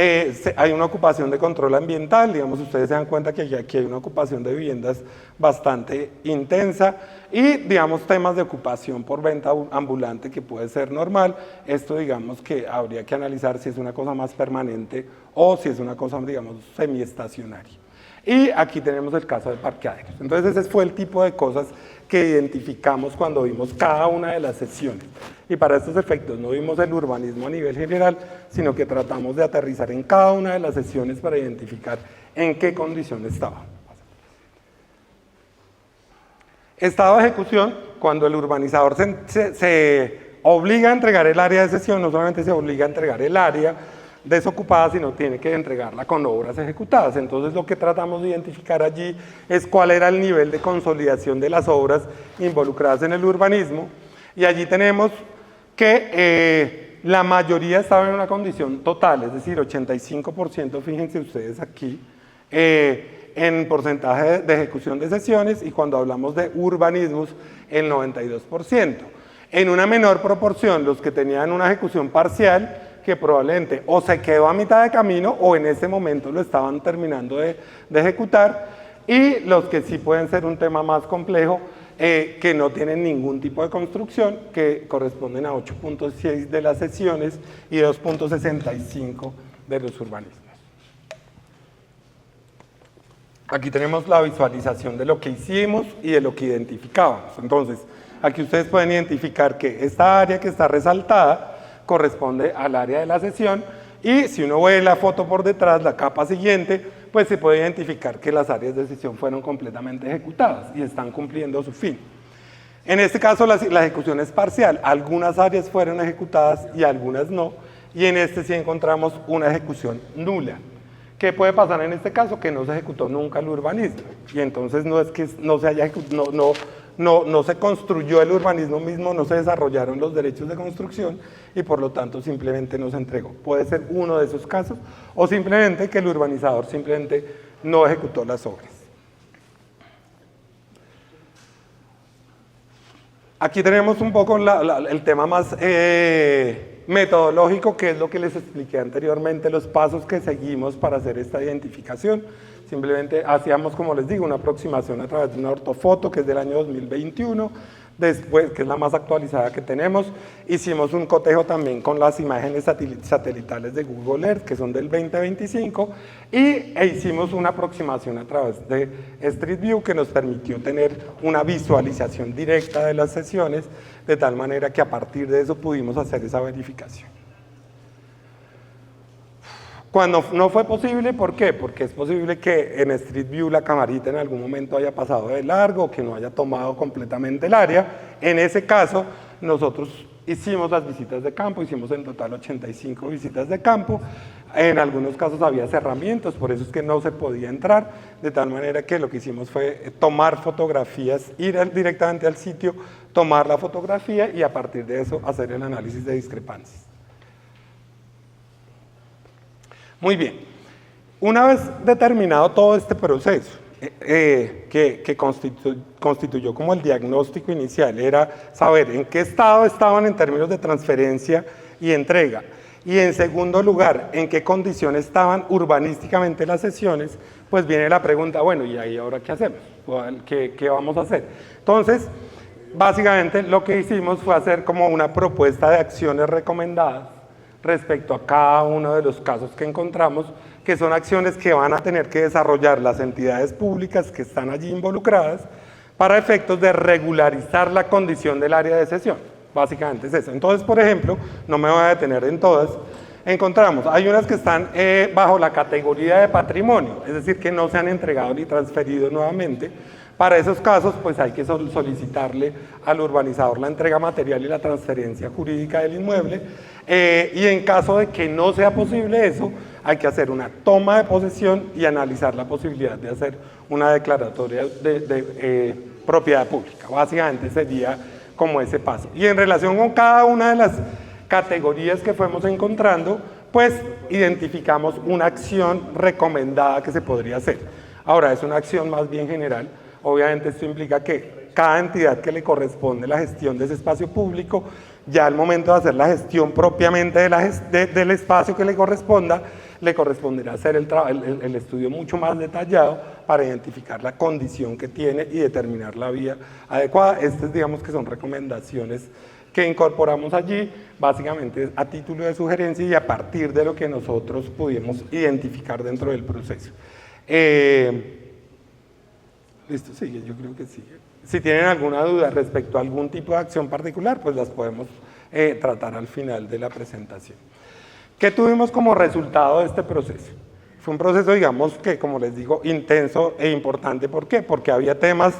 hay una ocupación de control ambiental, digamos, ustedes se dan cuenta que aquí hay una ocupación de viviendas bastante intensa y, digamos, temas de ocupación por venta ambulante que puede ser normal. Esto, digamos, que habría que analizar si es una cosa más permanente o si es una cosa, digamos, semiestacionaria. Y aquí tenemos el caso de parqueaderos. Entonces, ese fue el tipo de cosas que identificamos cuando vimos cada una de las sesiones. Y para estos efectos no vimos el urbanismo a nivel general, sino que tratamos de aterrizar en cada una de las sesiones para identificar en qué condición estaba. Estado de ejecución, cuando el urbanizador se obliga a entregar el área de sesión, no solamente se obliga a entregar el área desocupada, sino tiene que entregarla con obras ejecutadas. Entonces lo que tratamos de identificar allí es cuál era el nivel de consolidación de las obras involucradas en el urbanismo, y allí tenemos que la mayoría estaba en una condición total, es decir, 85%, fíjense ustedes aquí, en porcentaje de ejecución de sesiones, y cuando hablamos de urbanismos, el 92%. En una menor proporción, los que tenían una ejecución parcial, que probablemente o se quedó a mitad de camino o en ese momento lo estaban terminando de ejecutar, y los que sí pueden ser un tema más complejo, que no tienen ningún tipo de construcción, que corresponden a 8.6 de las sesiones y 2.65 de los urbanismos. Aquí tenemos la visualización de lo que hicimos y de lo que identificábamos. Entonces, aquí ustedes pueden identificar que esta área que está resaltada corresponde al área de la sesión, y si uno ve la foto por detrás, la capa siguiente, pues se puede identificar que las áreas de sesión fueron completamente ejecutadas y están cumpliendo su fin. En este caso la ejecución es parcial, algunas áreas fueron ejecutadas y algunas no, y en este sí encontramos una ejecución nula. ¿Qué puede pasar en este caso? Que no se ejecutó nunca el urbanismo, y entonces no es que no se haya no se construyó el urbanismo mismo, no se desarrollaron los derechos de construcción y por lo tanto simplemente no se entregó. Puede ser uno de esos casos, o simplemente que el urbanizador simplemente no ejecutó las obras. Aquí tenemos un poco el tema más metodológico, que es lo que les expliqué anteriormente, los pasos que seguimos para hacer esta identificación. Simplemente hacíamos, como les digo, una aproximación a través de una ortofoto, que es del año 2021, después, que es la más actualizada que tenemos. Hicimos un cotejo también con las imágenes satelitales de Google Earth, que son del 2025, e hicimos una aproximación a través de Street View, que nos permitió tener una visualización directa de las sesiones, de tal manera que a partir de eso pudimos hacer esa verificación. Cuando no fue posible, ¿por qué? Porque es posible que en Street View la camarita en algún momento haya pasado de largo, o que no haya tomado completamente el área. En ese caso, nosotros hicimos las visitas de campo, hicimos en total 85 visitas de campo. En algunos casos había cerramientos, por eso es que no se podía entrar, de tal manera que lo que hicimos fue tomar fotografías, ir directamente al sitio, tomar la fotografía y a partir de eso hacer el análisis de discrepancias. Muy bien, una vez determinado todo este proceso, que constituyó como el diagnóstico inicial, era saber en qué estado estaban en términos de transferencia y entrega, y en segundo lugar, en qué condiciones estaban urbanísticamente las sesiones, pues viene la pregunta, bueno, ¿y ahí ahora qué hacemos? ¿Qué vamos a hacer? Entonces, básicamente lo que hicimos fue hacer como una propuesta de acciones recomendadas respecto a cada uno de los casos que encontramos, que son acciones que van a tener que desarrollar las entidades públicas que están allí involucradas para efectos de regularizar la condición del área de sesión. Básicamente es eso. Entonces, por ejemplo, no me voy a detener en todas, encontramos, hay unas que están bajo la categoría de patrimonio, es decir, que no se han entregado ni transferido nuevamente. Para esos casos, pues hay que solicitarle al urbanizador la entrega material y la transferencia jurídica del inmueble, y en caso de que no sea posible eso, hay que hacer una toma de posesión y analizar la posibilidad de hacer una declaratoria de propiedad pública. Básicamente sería como ese paso. Y en relación con cada una de las categorías que fuimos encontrando, pues identificamos una acción recomendada que se podría hacer. Ahora, es una acción más bien general. Obviamente esto implica que cada entidad que le corresponde la gestión de ese espacio público, ya al momento de hacer la gestión propiamente del espacio que le corresponderá hacer el estudio mucho más detallado para identificar la condición que tiene y determinar la vía adecuada. Estas, digamos, que son recomendaciones que incorporamos allí, básicamente a título de sugerencia y a partir de lo que nosotros pudimos identificar dentro del proceso. Listo, sigue, yo creo que sigue. Si tienen alguna duda respecto a algún tipo de acción particular, pues las podemos tratar al final de la presentación. ¿Qué tuvimos como resultado de este proceso? Fue un proceso, digamos, que, como les digo, intenso e importante. ¿Por qué? Porque había temas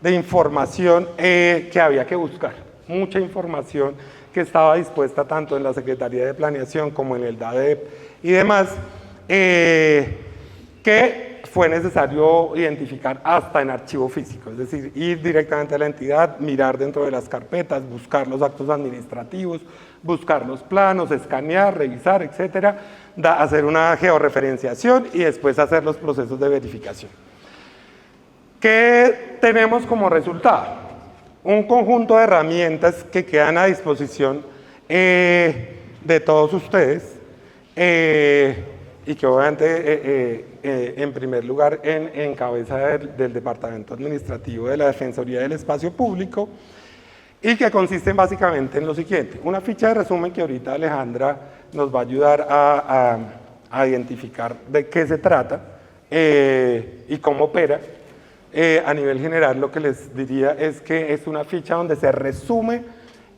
de información que había que buscar. Mucha información que estaba dispuesta tanto en la Secretaría de Planeación como en el DADEP y demás, que fue necesario identificar hasta en archivo físico, es decir, ir directamente a la entidad, mirar dentro de las carpetas, buscar los actos administrativos, buscar los planos, escanear, revisar, etcétera, hacer una georreferenciación y después hacer los procesos de verificación. ¿Qué tenemos como resultado? Un conjunto de herramientas que quedan a disposición de todos ustedes, y que obviamente en primer lugar en cabeza del Departamento Administrativo de la Defensoría del Espacio Público, y que consisten básicamente en lo siguiente: una ficha de resumen que ahorita Alejandra nos va a ayudar a identificar de qué se trata y cómo opera. A nivel general, lo que les diría es que es una ficha donde se resume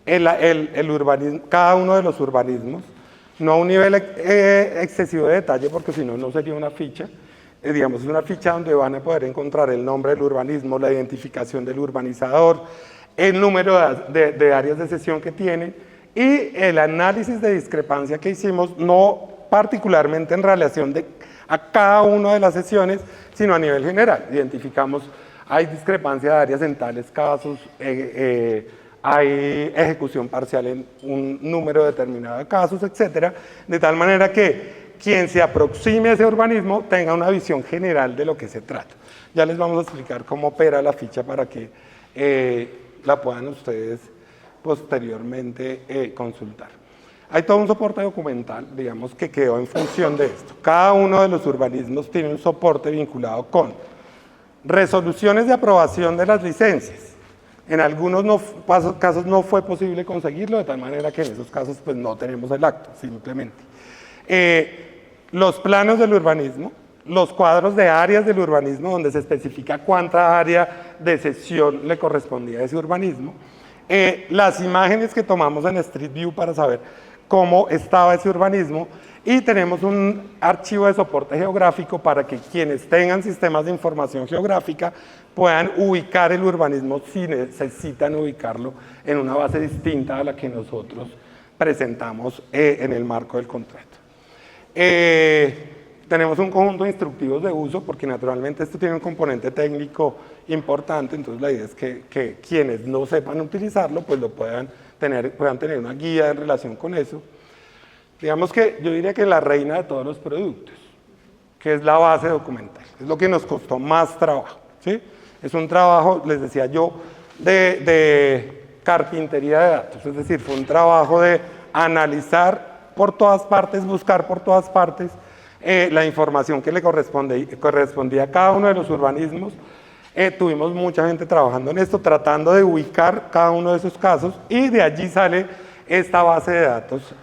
el urbanismo, cada uno de los urbanismos, no a un nivel excesivo de detalle, porque si no, no sería una ficha. Digamos, es una ficha donde van a poder encontrar el nombre del urbanismo, la identificación del urbanizador, el número de áreas de sesión que tienen y el análisis de discrepancia que hicimos, no particularmente en relación a cada una de las sesiones, sino a nivel general. Identificamos, hay discrepancia de áreas en tales casos, hay ejecución parcial en un número determinado de casos, etcétera, de tal manera que quien se aproxime a ese urbanismo tenga una visión general de lo que se trata. Ya les vamos a explicar cómo opera la ficha para que la puedan ustedes posteriormente consultar. Hay todo un soporte documental, digamos, que quedó en función de esto. Cada uno de los urbanismos tiene un soporte vinculado con resoluciones de aprobación de las licencias. En algunos casos no fue posible conseguirlo, de tal manera que en esos casos pues, no tenemos el acto, simplemente. Los planos del urbanismo, los cuadros de áreas del urbanismo, donde se especifica cuánta área de sesión le correspondía a ese urbanismo, las imágenes que tomamos en Street View para saber cómo estaba ese urbanismo, y tenemos un archivo de soporte geográfico para que quienes tengan sistemas de información geográfica puedan ubicar el urbanismo si necesitan ubicarlo en una base distinta a la que nosotros presentamos en el marco del contrato. Tenemos un conjunto de instructivos de uso, porque naturalmente esto tiene un componente técnico importante, entonces la idea es que quienes no sepan utilizarlo, pues lo puedan tener una guía en relación con eso. Digamos que yo diría que la reina de todos los productos, que es la base documental, es lo que nos costó más trabajo, ¿sí? Es un trabajo, les decía yo, de carpintería de datos, es decir, fue un trabajo de analizar por todas partes, buscar por todas partes la información que le correspondía a cada uno de los urbanismos. Tuvimos mucha gente trabajando en esto, tratando de ubicar cada uno de esos casos, y de allí sale esta base de datos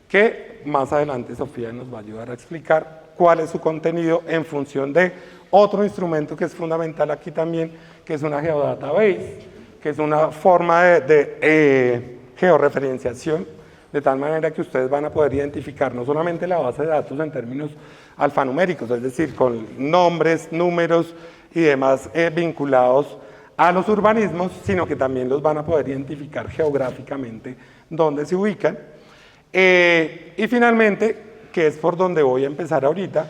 que más adelante Sofía nos va a ayudar a explicar cuál es su contenido en función de otro instrumento que es fundamental aquí también, que es una geodatabase, que es una forma de georreferenciación, de tal manera que ustedes van a poder identificar no solamente la base de datos en términos alfanuméricos, es decir, con nombres, números y demás vinculados a los urbanismos, sino que también los van a poder identificar geográficamente dónde se ubican. Y finalmente, que es por donde voy a empezar ahorita,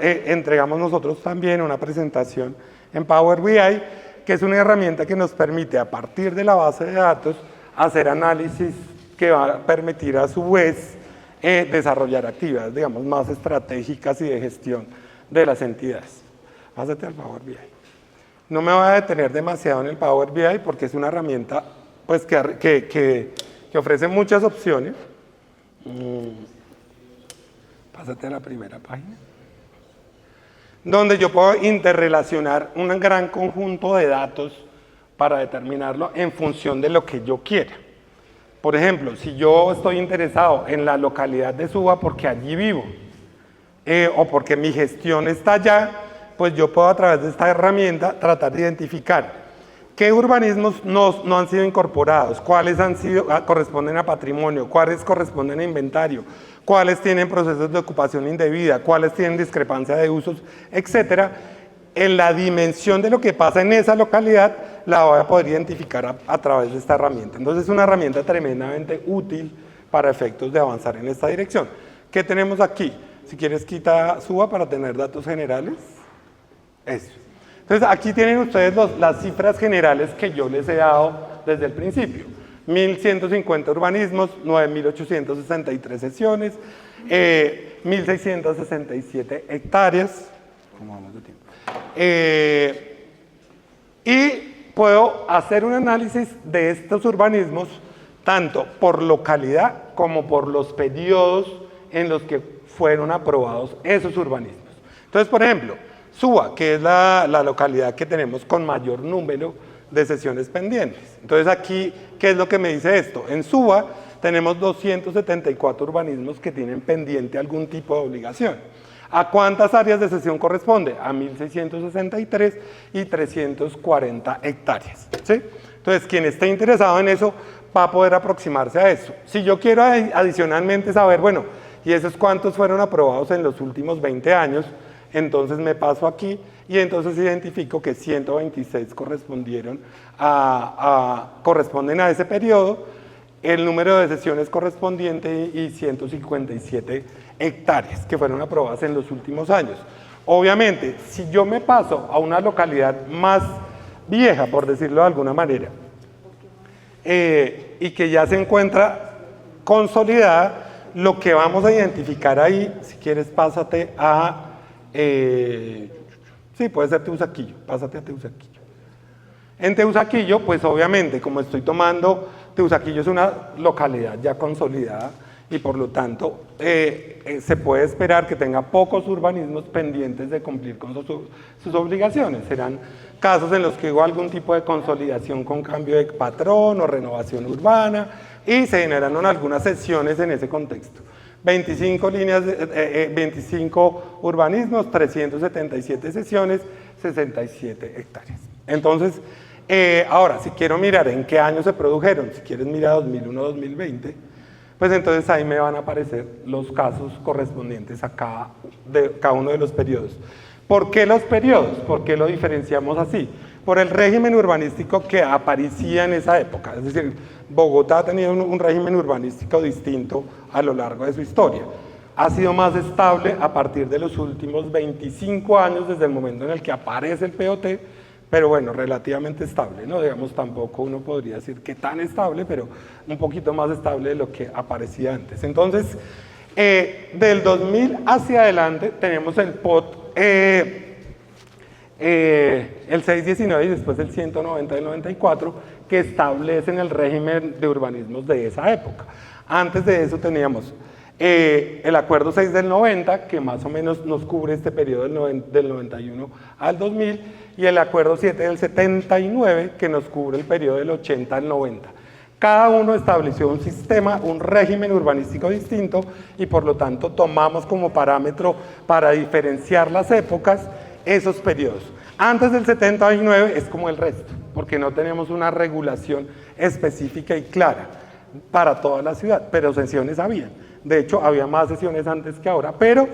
entregamos nosotros también una presentación en Power BI, que es una herramienta que nos permite, a partir de la base de datos, hacer análisis que va a permitir a su vez desarrollar actividades, digamos, más estratégicas y de gestión de las entidades. Pásate al Power BI. No me voy a detener demasiado en el Power BI porque es una herramienta pues, que ofrece muchas opciones. Pásate a la primera página. Donde yo puedo interrelacionar un gran conjunto de datos para determinarlo en función de lo que yo quiera. Por ejemplo, si yo estoy interesado en la localidad de Suba porque allí vivo, o porque mi gestión está allá, pues yo puedo a través de esta herramienta tratar de identificar qué urbanismos no han sido incorporados, cuáles corresponden a patrimonio, cuáles corresponden a inventario, cuáles tienen procesos de ocupación indebida, cuáles tienen discrepancia de usos, etcétera. En la dimensión de lo que pasa en esa localidad, la voy a poder identificar a través de esta herramienta. Entonces es una herramienta tremendamente útil para efectos de avanzar en esta dirección. ¿Qué tenemos aquí? Si quieres, suba para tener datos generales. Eso. Entonces aquí tienen ustedes las cifras generales que yo les he dado desde el principio. 1.150 urbanismos, 9.863 sesiones, 1.667 hectáreas. ¿Cómo vamos de tiempo? Y puedo hacer un análisis de estos urbanismos tanto por localidad como por los periodos en los que fueron aprobados esos urbanismos. Entonces, por ejemplo, Suba, que es la localidad que tenemos con mayor número de sesiones pendientes. Entonces aquí, ¿qué es lo que me dice esto? En Suba tenemos 274 urbanismos que tienen pendiente algún tipo de obligación. ¿A cuántas áreas de sesión corresponde? A 1.663 y 340 hectáreas. ¿Sí? Entonces, quien esté interesado en eso va a poder aproximarse a eso. Si yo quiero adicionalmente saber, bueno, ¿y esos cuántos fueron aprobados en los últimos 20 años? entonces me paso aquí y entonces identifico que 126 corresponden a ese periodo, el número de sesiones correspondiente y 157 hectáreas que fueron aprobadas en los últimos años. Obviamente, si yo me paso a una localidad más vieja, por decirlo de alguna manera, y que ya se encuentra consolidada, lo que vamos a identificar ahí, si quieres pásate a, sí, puede ser Teusaquillo, pásate a Teusaquillo. En Teusaquillo, pues obviamente, como estoy tomando, Teusaquillo es una localidad ya consolidada y por lo tanto se puede esperar que tenga pocos urbanismos pendientes de cumplir con sus obligaciones. Serán casos en los que hubo algún tipo de consolidación con cambio de patrón o renovación urbana y se generaron algunas sesiones en ese contexto. 25 urbanismos, 377 sesiones, 67 hectáreas. Entonces, ahora, si quiero mirar en qué año se produjeron, si quieres mirar 2001-2020, pues entonces ahí me van a aparecer los casos correspondientes a cada uno de los periodos. ¿Por qué los periodos? ¿Por qué lo diferenciamos así? Por el régimen urbanístico que aparecía en esa época. Es decir, Bogotá ha tenido un régimen urbanístico distinto a lo largo de su historia. Ha sido más estable a partir de los últimos 25 años, desde el momento en el que aparece el POT, pero bueno, relativamente estable, ¿no? Digamos, tampoco uno podría decir que tan estable, pero un poquito más estable de lo que aparecía antes. Entonces, del 2000 hacia adelante tenemos el POT, el 619 y después el 190 del 94, que establecen el régimen de urbanismos de esa época. Antes de eso teníamos el acuerdo 6 del 90, que más o menos nos cubre este periodo del 91 al 2000, y el acuerdo 7 del 79, que nos cubre el periodo del 80 al 90. Cada uno estableció un sistema, un régimen urbanístico distinto, y por lo tanto tomamos como parámetro para diferenciar las épocas esos periodos. Antes del 79 es como el resto, porque no tenemos una regulación específica y clara para toda la ciudad, pero sesiones había. De hecho, había más sesiones antes que ahora, pero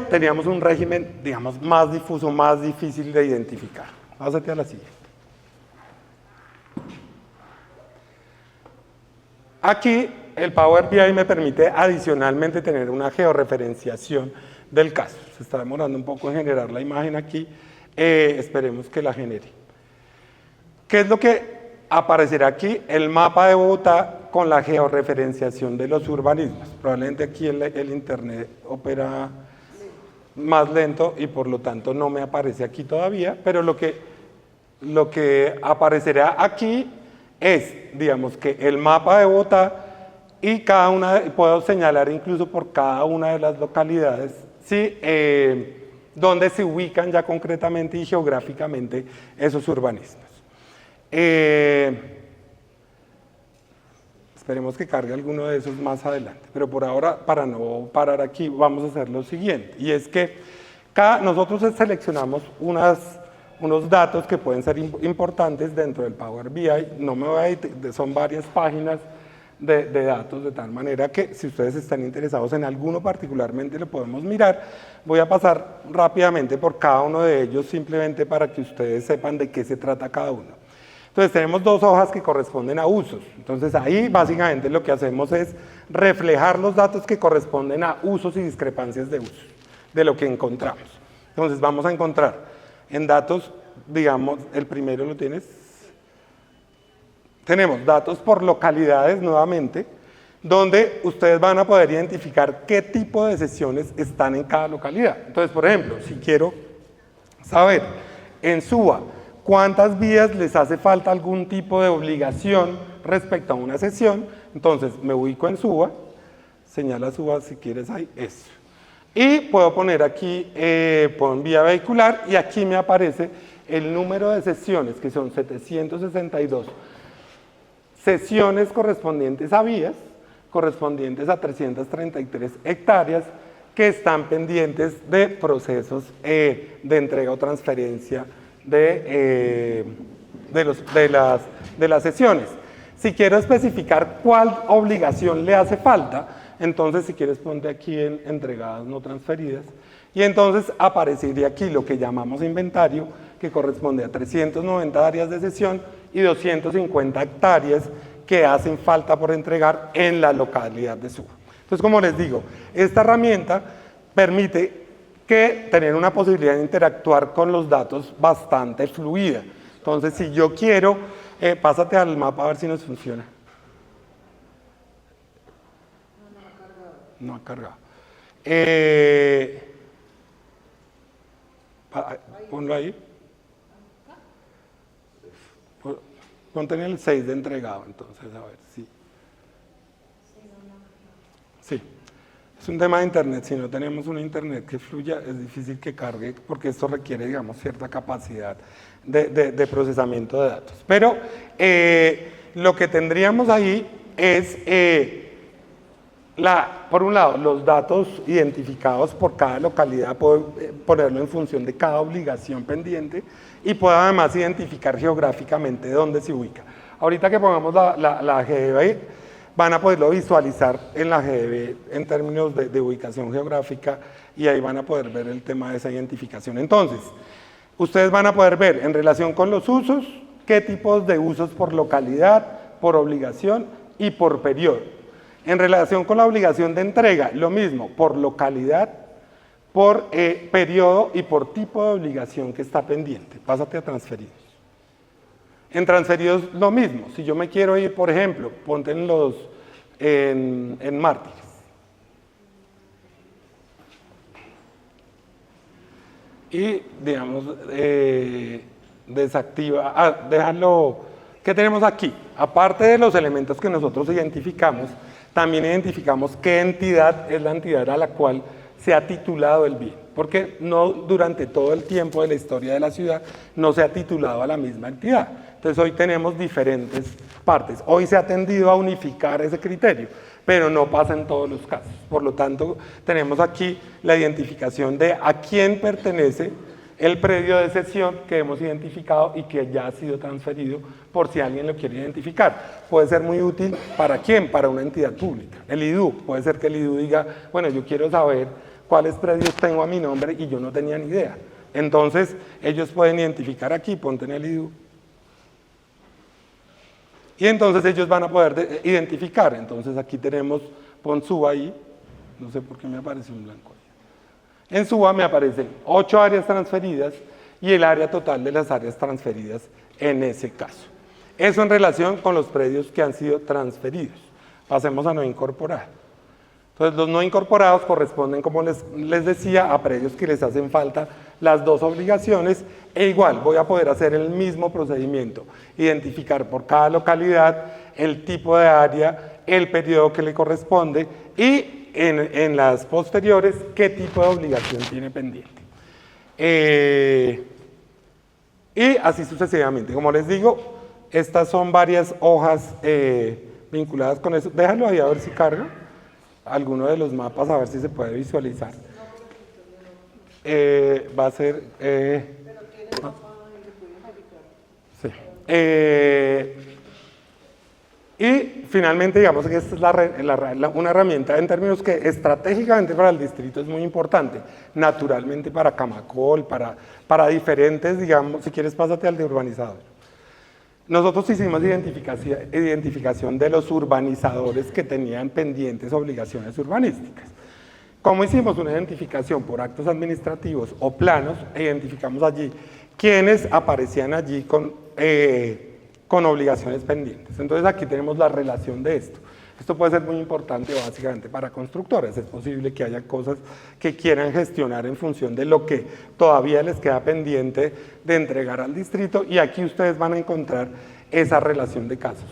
teníamos un régimen, digamos, más difuso, más difícil de identificar. Pásate a la siguiente. Aquí el Power BI me permite adicionalmente tener una georreferenciación del caso. Se está demorando un poco en generar la imagen aquí, esperemos que la genere. ¿Qué es lo que aparecerá aquí? El mapa de Bogotá con la georreferenciación de los urbanismos. Probablemente aquí el internet opera más lento y por lo tanto no me aparece aquí todavía, pero lo que aparecerá aquí es, digamos, que el mapa de Bogotá y puedo señalar incluso por cada una de las localidades, ¿sí? Donde se ubican ya concretamente y geográficamente esos urbanismos. Esperemos que cargue alguno de esos más adelante, pero por ahora, para no parar aquí, vamos a hacer lo siguiente, y es que nosotros seleccionamos unos datos que pueden ser importantes dentro del Power BI, no me voy a ir, son varias páginas de datos, de tal manera que si ustedes están interesados en alguno particularmente lo podemos mirar. Voy a pasar rápidamente por cada uno de ellos simplemente para que ustedes sepan de qué se trata cada uno. Entonces tenemos dos hojas que corresponden a usos, entonces ahí básicamente lo que hacemos es reflejar los datos que corresponden a usos y discrepancias de usos, de lo que encontramos. Entonces vamos a encontrar en datos, digamos, el primero lo tienes. Tenemos datos por localidades nuevamente, donde ustedes van a poder identificar qué tipo de sesiones están en cada localidad. Entonces, por ejemplo, si quiero saber en Suba cuántas vías les hace falta algún tipo de obligación respecto a una sesión, entonces me ubico en Suba, señala Suba si quieres ahí, eso. Y puedo poner aquí, pon vía vehicular, y aquí me aparece el número de sesiones, que son 762 sesiones correspondientes a vías, correspondientes a 333 hectáreas, que están pendientes de procesos de entrega o transferencia de las sesiones. Si quiero especificar cuál obligación le hace falta, entonces si quieres ponte aquí en entregadas no transferidas, y entonces aparecería aquí lo que llamamos inventario, que corresponde a 390 áreas de cesión y 250 hectáreas que hacen falta por entregar en la localidad de Suba. Entonces, como les digo, esta herramienta permite tener una posibilidad de interactuar con los datos bastante fluida. Entonces, si yo quiero, pásate al mapa a ver si nos funciona. No ha cargado. Ponlo ahí. Ponte en el 6 de entregado, entonces, a ver si. Sí. Es un tema de internet. Si no tenemos un internet que fluya, es difícil que cargue, porque esto requiere, digamos, cierta capacidad de procesamiento de datos. Pero lo que tendríamos ahí es, por un lado, los datos identificados por cada localidad, puedo ponerlo en función de cada obligación pendiente, y puedo además identificar geográficamente dónde se ubica. Ahorita que pongamos la GDB, van a poderlo visualizar en la GDB en términos de ubicación geográfica, y ahí van a poder ver el tema de esa identificación. Entonces, ustedes van a poder ver en relación con los usos, qué tipos de usos por localidad, por obligación y por periodo. En relación con la obligación de entrega, lo mismo, por localidad, por periodo y por tipo de obligación que está pendiente. Pásate a transferidos. En transferidos lo mismo. Si yo me quiero ir, por ejemplo, ponte en mártires. Y, digamos, desactiva, déjalo. ¿Qué tenemos aquí? Aparte de los elementos que nosotros identificamos, también identificamos qué entidad es la entidad a la cual se ha titulado el bien, porque no durante todo el tiempo de la historia de la ciudad no se ha titulado a la misma entidad. Entonces hoy tenemos diferentes partes. Hoy se ha tendido a unificar ese criterio, pero no pasa en todos los casos. Por lo tanto, tenemos aquí la identificación de a quién pertenece el predio de cesión que hemos identificado y que ya ha sido transferido, por si alguien lo quiere identificar. Puede ser muy útil ¿para quién? Para una entidad pública. El IDU, puede ser que el IDU diga, bueno, yo quiero saber cuáles predios tengo a mi nombre y yo no tenía ni idea. Entonces, ellos pueden identificar aquí, ponte en el IDU. Y entonces ellos van a poder identificar. Entonces aquí tenemos, pon Suba ahí, no sé por qué me apareció un blanco ahí. En Suba me aparecen 8 áreas transferidas y el área total de las áreas transferidas en ese caso. Eso en relación con los predios que han sido transferidos. Pasemos a no incorporar. Entonces, los no incorporados corresponden, como les decía, a predios que les hacen falta las dos obligaciones, e igual voy a poder hacer el mismo procedimiento, identificar por cada localidad el tipo de área, el periodo que le corresponde y en las posteriores qué tipo de obligación tiene pendiente. Y así sucesivamente. Como les digo, estas son varias hojas vinculadas con eso. Déjalo ahí a ver si carga alguno de los mapas, a ver si se puede visualizar. Va a ser... sí. Y finalmente, digamos que esta es una herramienta en términos que estratégicamente para el distrito es muy importante, naturalmente para Camacol, para diferentes, digamos, si quieres pásate al de urbanizador. Nosotros hicimos identificación de los urbanizadores que tenían pendientes obligaciones urbanísticas. ¿Cómo hicimos una identificación por actos administrativos o planos? Identificamos allí quienes aparecían allí con obligaciones pendientes. Entonces aquí tenemos la relación de esto. Esto puede ser muy importante básicamente para constructores. Es posible que haya cosas que quieran gestionar en función de lo que todavía les queda pendiente de entregar al distrito, y aquí ustedes van a encontrar esa relación de casos.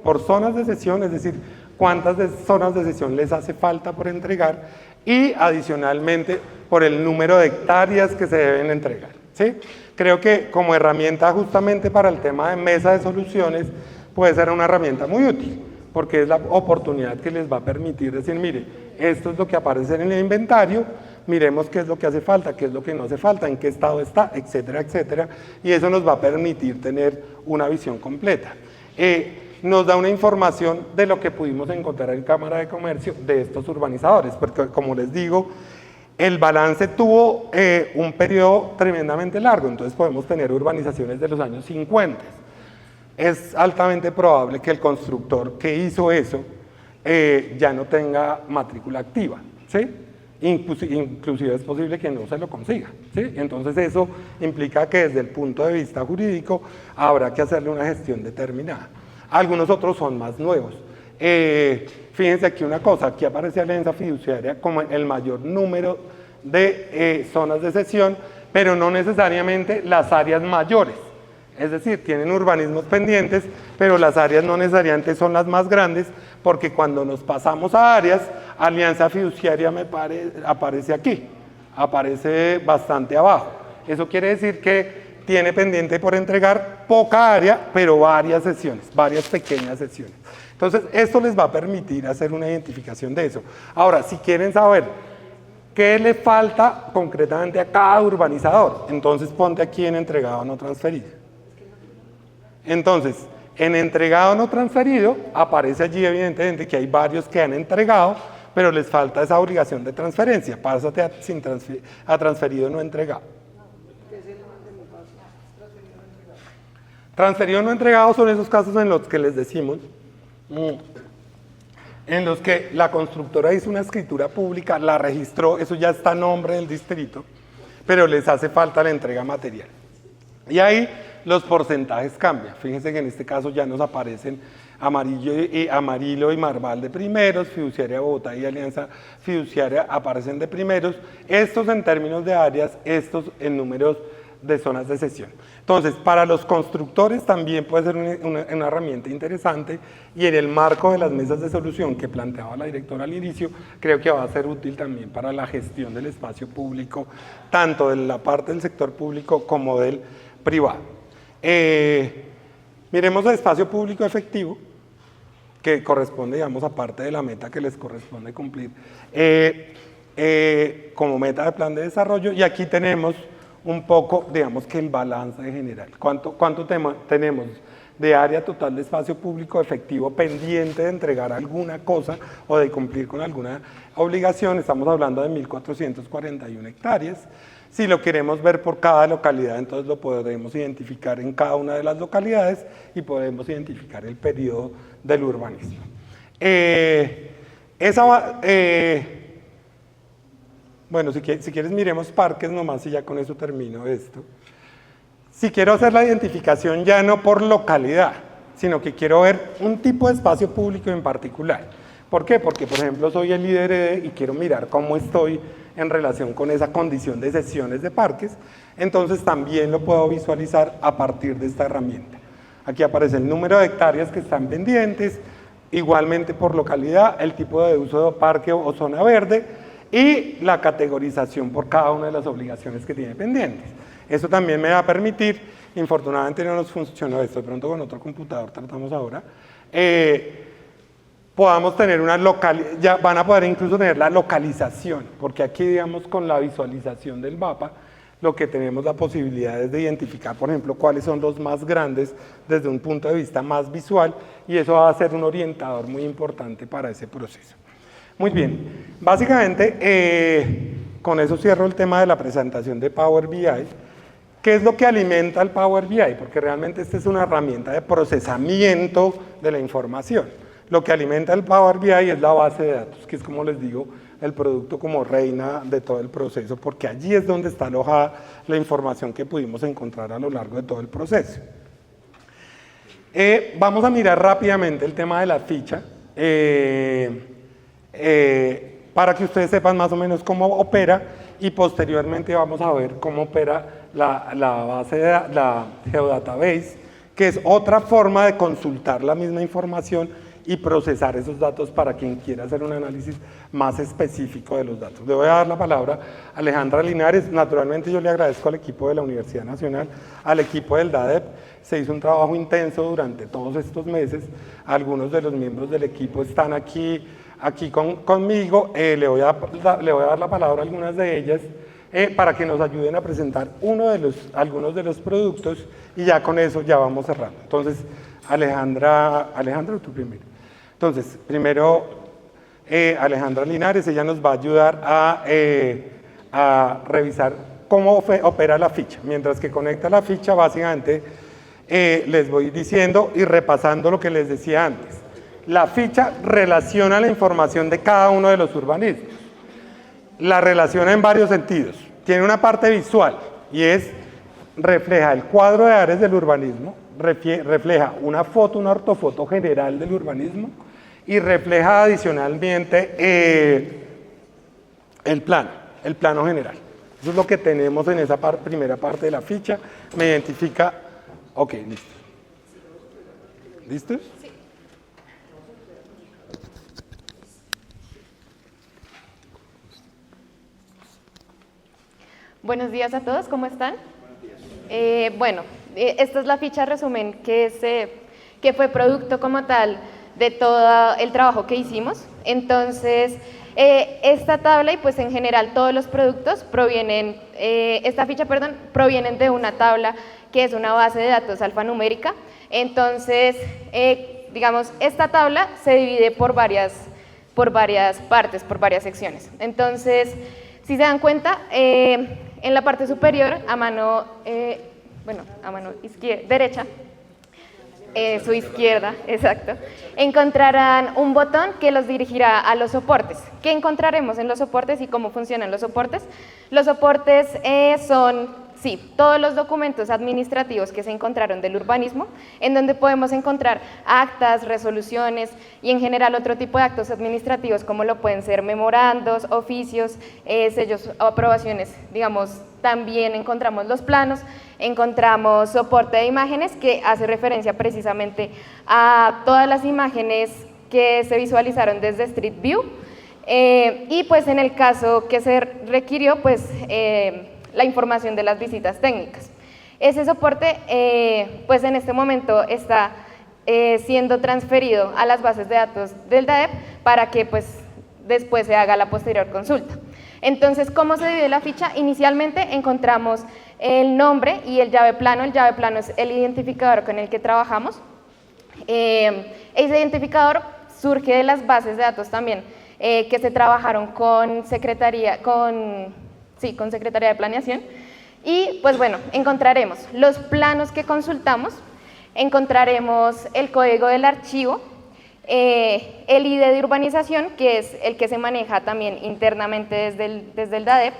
Por zonas de cesión, es decir, cuántas zonas de cesión les hace falta por entregar, y adicionalmente por el número de hectáreas que se deben entregar, ¿sí? Creo que como herramienta justamente para el tema de mesa de soluciones puede ser una herramienta muy útil, porque es la oportunidad que les va a permitir decir, mire, esto es lo que aparece en el inventario, miremos qué es lo que hace falta, qué es lo que no hace falta, en qué estado está, etcétera, etcétera, y eso nos va a permitir tener una visión completa. nos da una información de lo que pudimos encontrar en Cámara de Comercio de estos urbanizadores, porque como les digo, el balance tuvo un periodo tremendamente largo, entonces podemos tener urbanizaciones de los años 50. Es altamente probable que el constructor que hizo eso ya no tenga matrícula activa, ¿sí? Inclusive es posible que no se lo consiga, ¿sí? Entonces eso implica que desde el punto de vista jurídico habrá que hacerle una gestión determinada. Algunos otros son más nuevos. Fíjense aquí una cosa, aquí aparece alianza fiduciaria como el mayor número de zonas de cesión, pero no necesariamente las áreas mayores. Es decir, tienen urbanismos pendientes, pero las áreas no necesariamente son las más grandes, porque cuando nos pasamos a áreas, alianza fiduciaria aparece aquí, aparece bastante abajo. Eso quiere decir que tiene pendiente por entregar poca área, pero varias sesiones, varias pequeñas sesiones. Entonces, esto les va a permitir hacer una identificación de eso. Ahora, si quieren saber qué le falta concretamente a cada urbanizador, entonces ponte aquí en entregado no transferido. Entonces, en entregado no transferido, aparece allí evidentemente que hay varios que han entregado, pero les falta esa obligación de transferencia. Pásate a transferido no entregado. Transferido no entregado son esos casos en los que les decimos, en los que la constructora hizo una escritura pública, la registró, eso ya está a nombre del distrito, pero les hace falta la entrega material. Y ahí los porcentajes cambian. Fíjense que en este caso ya nos aparecen Amarillo y Marval de primeros, Fiduciaria Bogotá y Alianza Fiduciaria aparecen de primeros, estos en términos de áreas, estos en números de zonas de cesión. Entonces, para los constructores también puede ser una herramienta interesante, y en el marco de las mesas de solución que planteaba la directora al inicio, creo que va a ser útil también para la gestión del espacio público, tanto de la parte del sector público como del privado. Miremos el espacio público efectivo, que corresponde, digamos, aparte de la meta que les corresponde cumplir, como meta de plan de desarrollo, y aquí tenemos un poco, digamos, que el balance general. ¿Cuánto tenemos de área total de espacio público efectivo pendiente de entregar alguna cosa o de cumplir con alguna obligación? Estamos hablando de 1.441 hectáreas. Si lo queremos ver por cada localidad, entonces lo podremos identificar en cada una de las localidades y podemos identificar el periodo del urbanismo. Bueno, si quieres miremos parques nomás y ya con eso termino esto. Si quiero hacer la identificación ya no por localidad, sino que quiero ver un tipo de espacio público en particular. ¿Por qué? Porque, por ejemplo, soy el líder y quiero mirar cómo estoy en relación con esa condición de sesiones de parques, entonces también lo puedo visualizar a partir de esta herramienta. Aquí aparece el número de hectáreas que están pendientes, igualmente por localidad, el tipo de uso de parque o zona verde y la categorización por cada una de las obligaciones que tiene pendientes. Eso también me va a permitir, infortunadamente no nos funcionó esto, de pronto con otro computador tratamos ahora, podamos tener ya van a poder incluso tener la localización, porque aquí, digamos, con la visualización del mapa, lo que tenemos la posibilidad es de identificar, por ejemplo, cuáles son los más grandes desde un punto de vista más visual, y eso va a ser un orientador muy importante para ese proceso. Muy bien, básicamente, con eso cierro el tema de la presentación de Power BI. ¿Qué es lo que alimenta el Power BI? Porque realmente esta es una herramienta de procesamiento de la información. Lo que alimenta el Power BI es la base de datos, que es, como les digo, el producto como reina de todo el proceso, porque allí es donde está alojada la información que pudimos encontrar a lo largo de todo el proceso. Vamos a mirar rápidamente el tema de la ficha, para que ustedes sepan más o menos cómo opera, y posteriormente vamos a ver cómo opera la base de la Geodatabase, que es otra forma de consultar la misma información y procesar esos datos para quien quiera hacer un análisis más específico de los datos. Le voy a dar la palabra a Alejandra Linares. Naturalmente yo le agradezco al equipo de la Universidad Nacional, al equipo del DADEP. Se hizo un trabajo intenso durante todos estos meses. Algunos de los miembros del equipo están aquí conmigo. Le voy a dar la palabra a algunas de ellas para que nos ayuden a presentar algunos de los productos, y ya con eso ya vamos cerrando. Entonces, Alejandra, tú primero. Entonces, primero Alejandra Linares, ella nos va a ayudar a revisar cómo opera la ficha. Mientras que conecta la ficha, básicamente les voy diciendo y repasando lo que les decía antes. La ficha relaciona la información de cada uno de los urbanismos. La relaciona en varios sentidos. Tiene una parte visual y refleja el cuadro de áreas del urbanismo, refleja una foto, una ortofoto general del urbanismo y refleja adicionalmente el plano general. Eso es lo que tenemos en esa primera parte de la ficha. Me identifica. Ok, listo. ¿Listos? Sí. Buenos días a todos, ¿cómo están? Bueno, esta es la ficha resumen que fue producto como tal de todo el trabajo que hicimos. Entonces, esta tabla y pues en general todos los productos provienen, provienen de una tabla que es una base de datos alfanumérica. Entonces, digamos, esta tabla se divide por varias partes, por varias secciones. Entonces, si se dan cuenta, en la parte superior, a mano derecha, su izquierda, exacto, encontrarán un botón que los dirigirá a los soportes. ¿Qué encontraremos en los soportes y cómo funcionan los soportes? Los soportes son, sí, todos los documentos administrativos que se encontraron del urbanismo, en donde podemos encontrar actas, resoluciones y en general otro tipo de actos administrativos como lo pueden ser memorandos, oficios, sellos o aprobaciones. Digamos, también encontramos los planos, encontramos soporte de imágenes que hace referencia precisamente a todas las imágenes que se visualizaron desde Street View y pues en el caso que se requirió pues la información de las visitas técnicas. Ese soporte pues en este momento está siendo transferido a las bases de datos del DAEP para que pues después se haga la posterior consulta. Entonces, ¿cómo se divide la ficha? Inicialmente encontramos el nombre y el llave plano. El llave plano es el identificador con el que trabajamos. Ese identificador surge de las bases de datos también que se trabajaron con Secretaría de Planeación. Y pues bueno, encontraremos los planos que consultamos, encontraremos el código del archivo, el ID de urbanización, que es el que se maneja también internamente desde el DADEP,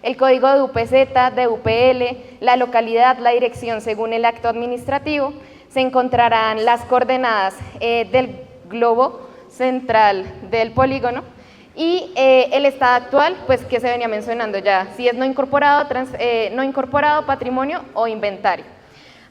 el código de UPZ, de UPL, la localidad, la dirección según el acto administrativo, se encontrarán las coordenadas del globo central del polígono y el estado actual, pues que se venía mencionando ya, si es no incorporado, patrimonio o inventario.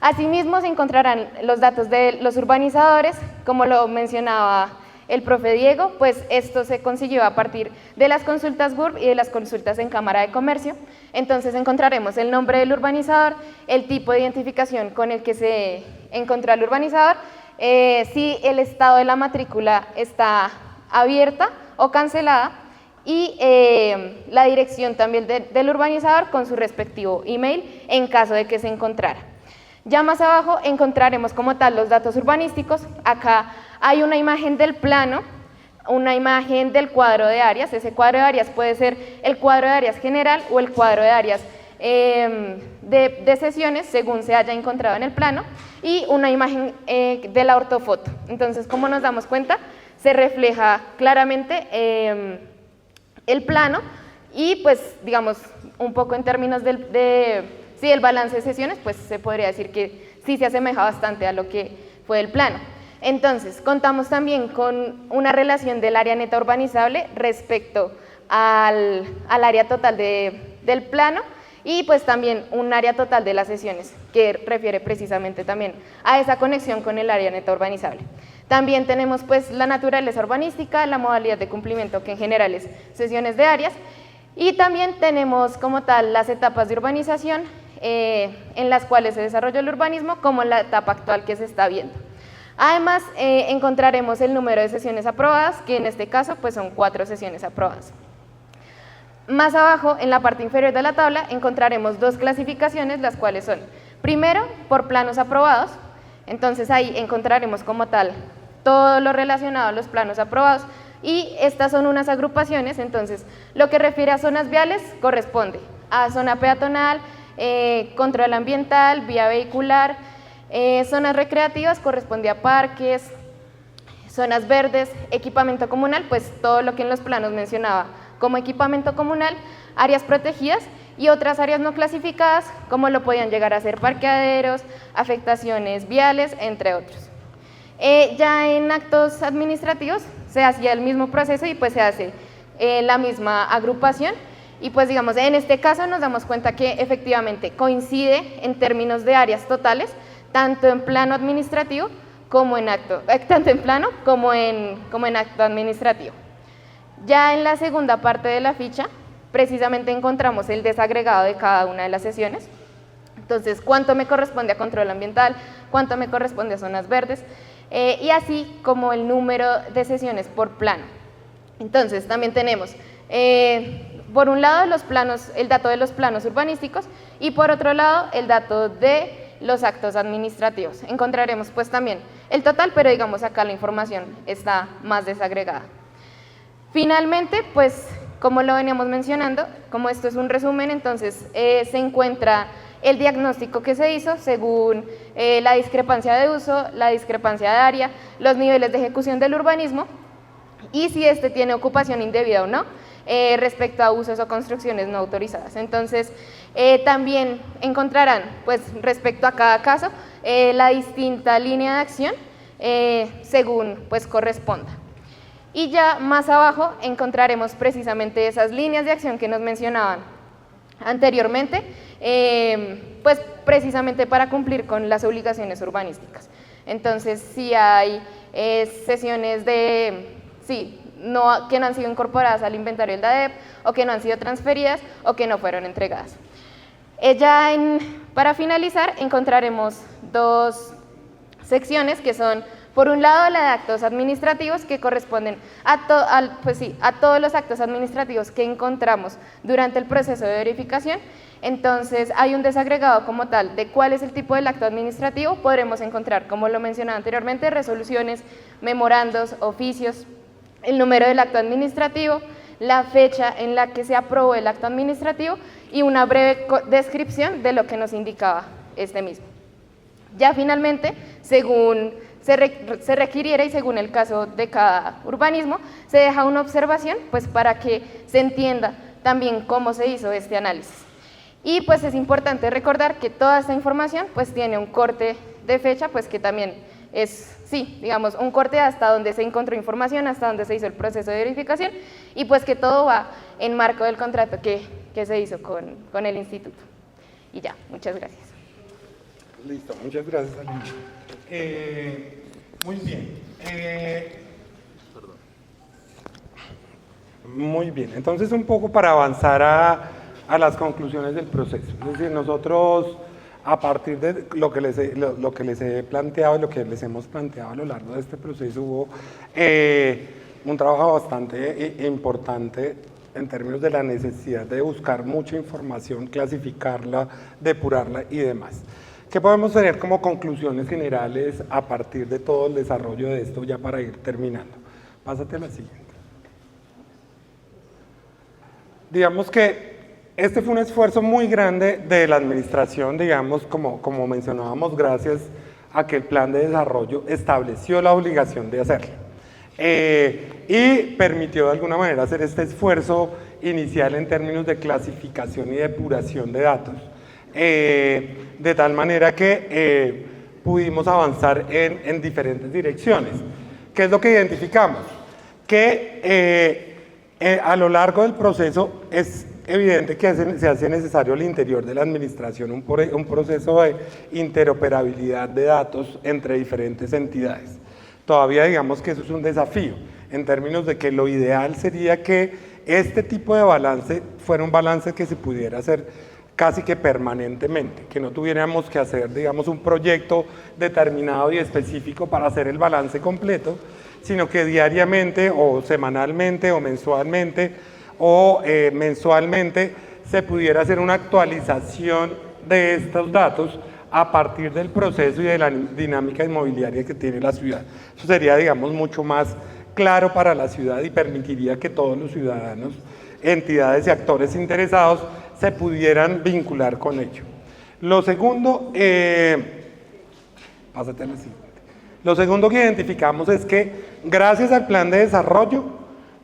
Asimismo, se encontrarán los datos de los urbanizadores, como lo mencionaba el profe Diego, pues esto se consiguió a partir de las consultas BURB y de las consultas en Cámara de Comercio. Entonces encontraremos el nombre del urbanizador, el tipo de identificación con el que se encontró el urbanizador, si el estado de la matrícula está abierta o cancelada y la dirección también del urbanizador con su respectivo email en caso de que se encontrara. Ya más abajo encontraremos como tal los datos urbanísticos. Acá hay una imagen del plano, una imagen del cuadro de áreas. Ese cuadro de áreas puede ser el cuadro de áreas general o el cuadro de áreas de sesiones según se haya encontrado en el plano y una imagen de la ortofoto. Entonces, como nos damos cuenta, se refleja claramente el plano y pues digamos un poco en términos el balance de sesiones, pues se podría decir que sí se asemeja bastante a lo que fue el plano. Entonces, contamos también con una relación del área neta urbanizable respecto al área total del plano y pues también un área total de las sesiones que refiere precisamente también a esa conexión con el área neta urbanizable. También tenemos pues la naturaleza urbanística, la modalidad de cumplimiento que en general es sesiones de áreas y también tenemos como tal las etapas de urbanización en las cuales se desarrolló el urbanismo como la etapa actual que se está viendo. Además, encontraremos el número de sesiones aprobadas, que en este caso pues son 4 sesiones aprobadas. Más abajo, en la parte inferior de la tabla, encontraremos 2 clasificaciones, las cuales son, primero, por planos aprobados. Entonces ahí encontraremos como tal todo lo relacionado a los planos aprobados y estas son unas agrupaciones. Entonces lo que refiere a zonas viales corresponde a zona peatonal, control ambiental, vía vehicular, zonas recreativas corresponde a parques, zonas verdes, equipamiento comunal, pues todo lo que en los planos mencionaba como equipamiento comunal, áreas protegidas y otras áreas no clasificadas como lo podían llegar a ser parqueaderos, afectaciones viales, entre otros. Ya en actos administrativos se hacía el mismo proceso y pues se hace la misma agrupación y pues digamos en este caso nos damos cuenta que efectivamente coincide en términos de áreas totales, tanto en plano administrativo como en acto, tanto en plano como en acto administrativo. Ya en la segunda parte de la ficha precisamente encontramos el desagregado de cada una de las sesiones. Entonces, cuánto me corresponde a control ambiental, cuánto me corresponde a zonas verdes, y así como el número de sesiones por plano. Entonces, también tenemos, por un lado, los planos, el dato de los planos urbanísticos y por otro lado, el dato de los actos administrativos. Encontraremos pues también el total, pero digamos acá la información está más desagregada. Finalmente, pues como lo veníamos mencionando, como esto es un resumen, entonces se encuentra el diagnóstico que se hizo según la discrepancia de uso, la discrepancia de área, los niveles de ejecución del urbanismo y si este tiene ocupación indebida o no respecto a usos o construcciones no autorizadas. Entonces también encontrarán pues respecto a cada caso la distinta línea de acción según pues corresponda. Y ya más abajo encontraremos precisamente esas líneas de acción que nos mencionaban anteriormente, pues precisamente para cumplir con las obligaciones urbanísticas. Entonces, si hay sesiones de, que no han sido incorporadas al inventario del DADEP, o que no han sido transferidas, o que no fueron entregadas. Para finalizar, encontraremos dos secciones que son, por un lado, la de actos administrativos que corresponden a todos los actos administrativos que encontramos durante el proceso de verificación. Entonces, hay un desagregado como tal de cuál es el tipo del acto administrativo. Podremos encontrar, como lo mencionaba anteriormente, resoluciones, memorandos, oficios, el número del acto administrativo, la fecha en la que se aprobó el acto administrativo y una breve descripción de lo que nos indicaba este mismo. Ya finalmente, según se requiriera y según el caso de cada urbanismo, se deja una observación pues para que se entienda también cómo se hizo este análisis. Y pues es importante recordar que toda esta información pues tiene un corte de fecha, pues que también es, digamos, un corte hasta donde se encontró información, hasta donde se hizo el proceso de verificación y pues que todo va en marco del contrato que se hizo con el instituto. Y ya, muchas gracias. Listo, muchas gracias, Aline. Muy bien. Muy bien, entonces un poco para avanzar a las conclusiones del proceso. Es decir, nosotros a partir de lo que les he planteado y lo que les hemos planteado a lo largo de este proceso hubo un trabajo bastante importante en términos de la necesidad de buscar mucha información, clasificarla, depurarla y demás. ¿Qué podemos tener como conclusiones generales a partir de todo el desarrollo de esto ya para ir terminando? Pásate a la siguiente. Digamos que este fue un esfuerzo muy grande de la administración, digamos, como mencionábamos, gracias a que el plan de desarrollo estableció la obligación de hacerlo. Y permitió de alguna manera hacer este esfuerzo inicial en términos de clasificación y depuración de datos. De tal manera que pudimos avanzar en diferentes direcciones. ¿Qué es lo que identificamos? Que a lo largo del proceso es evidente que se hace necesario al interior de la administración un proceso de interoperabilidad de datos entre diferentes entidades. Todavía digamos que eso es un desafío, en términos de que lo ideal sería que este tipo de balance fuera un balance que se pudiera hacer casi que permanentemente, que no tuviéramos que hacer, digamos, un proyecto determinado y específico para hacer el balance completo, sino que diariamente o semanalmente o mensualmente mensualmente se pudiera hacer una actualización de estos datos a partir del proceso y de la dinámica inmobiliaria que tiene la ciudad. Eso sería, digamos, mucho más claro para la ciudad y permitiría que todos los ciudadanos, entidades y actores interesados se pudieran vincular con ello. Lo segundo, pásate a la siguiente. Lo segundo que identificamos es que gracias al plan de desarrollo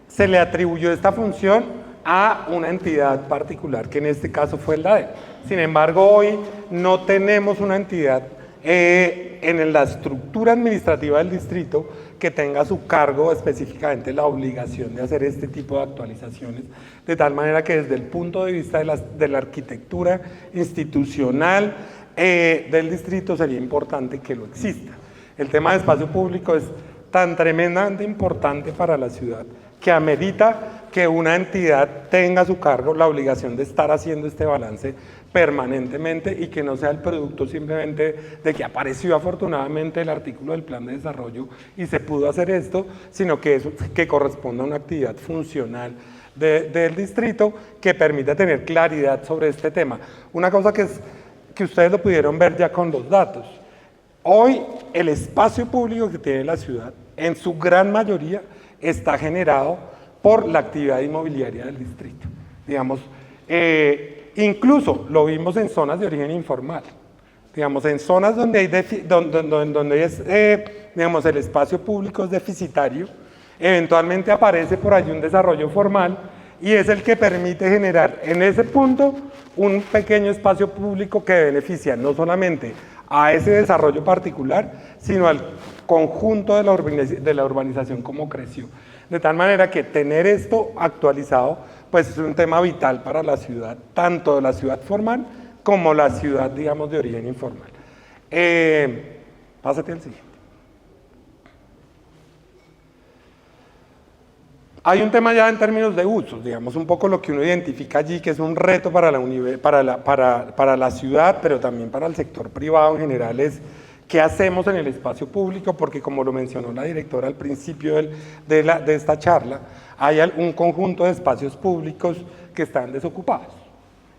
se le atribuyó esta función a una entidad particular, que en este caso fue el DADEP. Sin embargo, hoy no tenemos una entidad en la estructura administrativa del distrito que tenga a su cargo específicamente la obligación de hacer este tipo de actualizaciones, de tal manera que desde el punto de vista de la arquitectura institucional del distrito sería importante que lo exista. El tema de espacio público es tan tremendamente importante para la ciudad que amerita que una entidad tenga a su cargo la obligación de estar haciendo este balance permanentemente y que no sea el producto simplemente de que apareció afortunadamente el artículo del plan de desarrollo y se pudo hacer esto, sino que eso que corresponda a una actividad funcional del distrito que permita tener claridad sobre este tema. Una cosa que ustedes lo pudieron ver ya con los datos. Hoy el espacio público que tiene la ciudad, en su gran mayoría, está generado por la actividad inmobiliaria del distrito. Digamos, incluso lo vimos en zonas de origen informal. Digamos, en zonas donde digamos, el espacio público es deficitario, eventualmente aparece por allí un desarrollo formal y es el que permite generar en ese punto un pequeño espacio público que beneficia no solamente a ese desarrollo particular, sino al conjunto de la urbanización como creció. De tal manera que tener esto actualizado, pues es un tema vital para la ciudad, tanto la ciudad formal como la ciudad, digamos, de origen informal. Pásate al siguiente. Hay un tema ya en términos de usos, digamos, un poco lo que uno identifica allí, que es un reto para la ciudad, pero también para el sector privado en general, es qué hacemos en el espacio público, porque como lo mencionó la directora al principio de esta charla, hay un conjunto de espacios públicos que están desocupados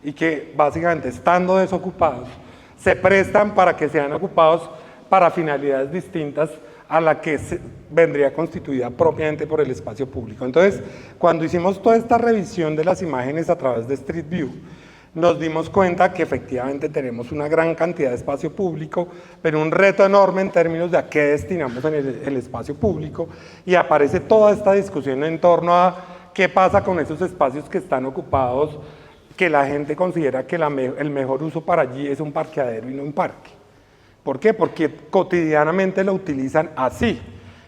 y que básicamente estando desocupados se prestan para que sean ocupados para finalidades distintas a la que vendría constituida propiamente por el espacio público. Entonces, cuando hicimos toda esta revisión de las imágenes a través de Street View, nos dimos cuenta que efectivamente tenemos una gran cantidad de espacio público, pero un reto enorme en términos de a qué destinamos en el espacio público, y aparece toda esta discusión en torno a qué pasa con esos espacios que están ocupados, que la gente considera que el mejor uso para allí es un parqueadero y no un parque. ¿Por qué? Porque cotidianamente lo utilizan así.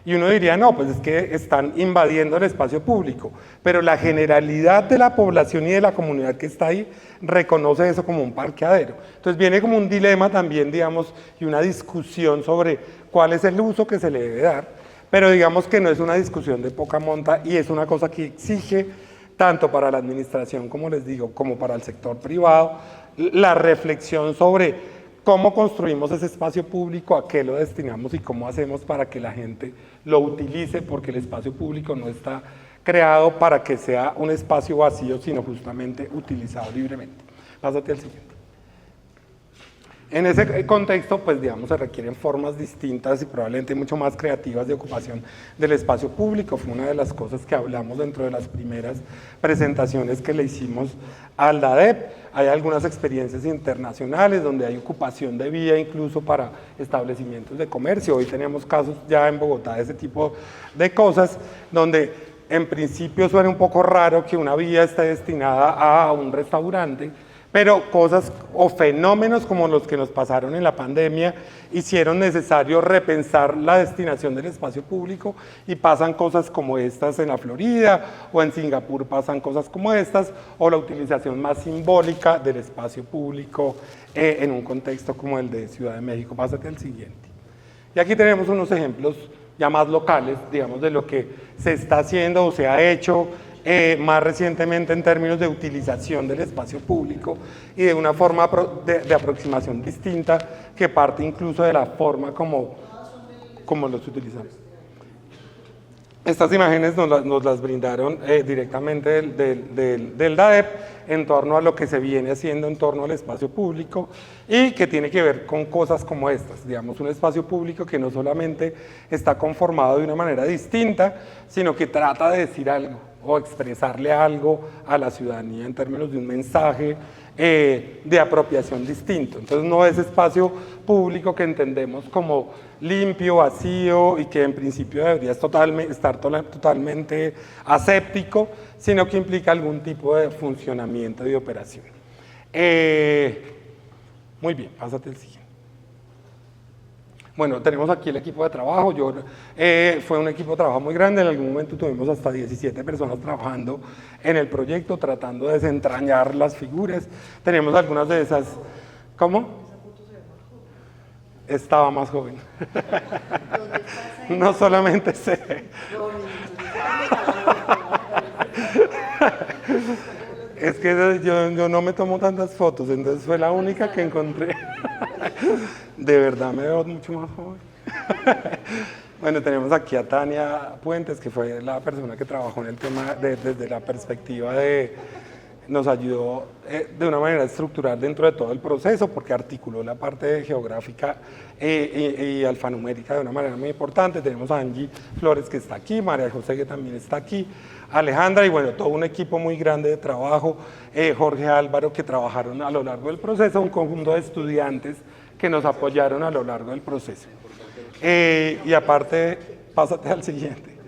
Y uno diría, no, pues es que están invadiendo el espacio público, pero la generalidad de la población y de la comunidad que está ahí reconoce eso como un parqueadero. Entonces viene como un dilema también, digamos, y una discusión sobre cuál es el uso que se le debe dar, pero digamos que no es una discusión de poca monta y es una cosa que exige tanto para la administración, como les digo, como para el sector privado, la reflexión sobre cómo construimos ese espacio público, a qué lo destinamos y cómo hacemos para que la gente lo utilice, porque el espacio público no está creado para que sea un espacio vacío, sino justamente utilizado libremente. Pásate al siguiente. En ese contexto, pues digamos, se requieren formas distintas y probablemente mucho más creativas de ocupación del espacio público. Fue una de las cosas que hablamos dentro de las primeras presentaciones que le hicimos al DADEP. Hay algunas experiencias internacionales donde hay ocupación de vía incluso para establecimientos de comercio. Hoy tenemos casos ya en Bogotá de ese tipo de cosas, donde en principio suena un poco raro que una vía esté destinada a un restaurante, pero cosas o fenómenos como los que nos pasaron en la pandemia hicieron necesario repensar la destinación del espacio público y pasan cosas como estas en la Florida, o en Singapur pasan cosas como estas, o la utilización más simbólica del espacio público en un contexto como el de Ciudad de México. Pásate al siguiente. Y aquí tenemos unos ejemplos ya más locales, digamos, de lo que se está haciendo o se ha hecho más recientemente en términos de utilización del espacio público y de una forma de aproximación distinta que parte incluso de la forma como los utilizamos. Estas imágenes nos las brindaron directamente del DAEP en torno a lo que se viene haciendo en torno al espacio público y que tiene que ver con cosas como estas, digamos, un espacio público que no solamente está conformado de una manera distinta, sino que trata de decir algo o expresarle algo a la ciudadanía en términos de un mensaje de apropiación distinto. Entonces no es espacio público que entendemos como limpio, vacío y que en principio debería estar totalmente aséptico, sino que implica algún tipo de funcionamiento y de operación. Muy bien, pásate el siguiente. Bueno, tenemos aquí el equipo de trabajo. Fue un equipo de trabajo muy grande, en algún momento tuvimos hasta 17 personas trabajando en el proyecto, tratando de desentrañar las figuras. Tenemos algunas de esas. ¿Cómo? Estaba más joven. No solamente sé. Es que yo no me tomo tantas fotos, entonces fue la única que encontré. De verdad me veo mucho más joven. Bueno, tenemos aquí a Tania Puentes, que fue la persona que trabajó en el tema desde la perspectiva nos ayudó de una manera estructural dentro de todo el proceso, porque articuló la parte geográfica y alfanumérica de una manera muy importante. Tenemos a Angie Flores, que está aquí, María José, que también está aquí, Alejandra, y bueno, todo un equipo muy grande de trabajo, Jorge Álvaro, que trabajaron a lo largo del proceso, un conjunto de estudiantes que nos apoyaron a lo largo del proceso. Y aparte, pásate al siguiente.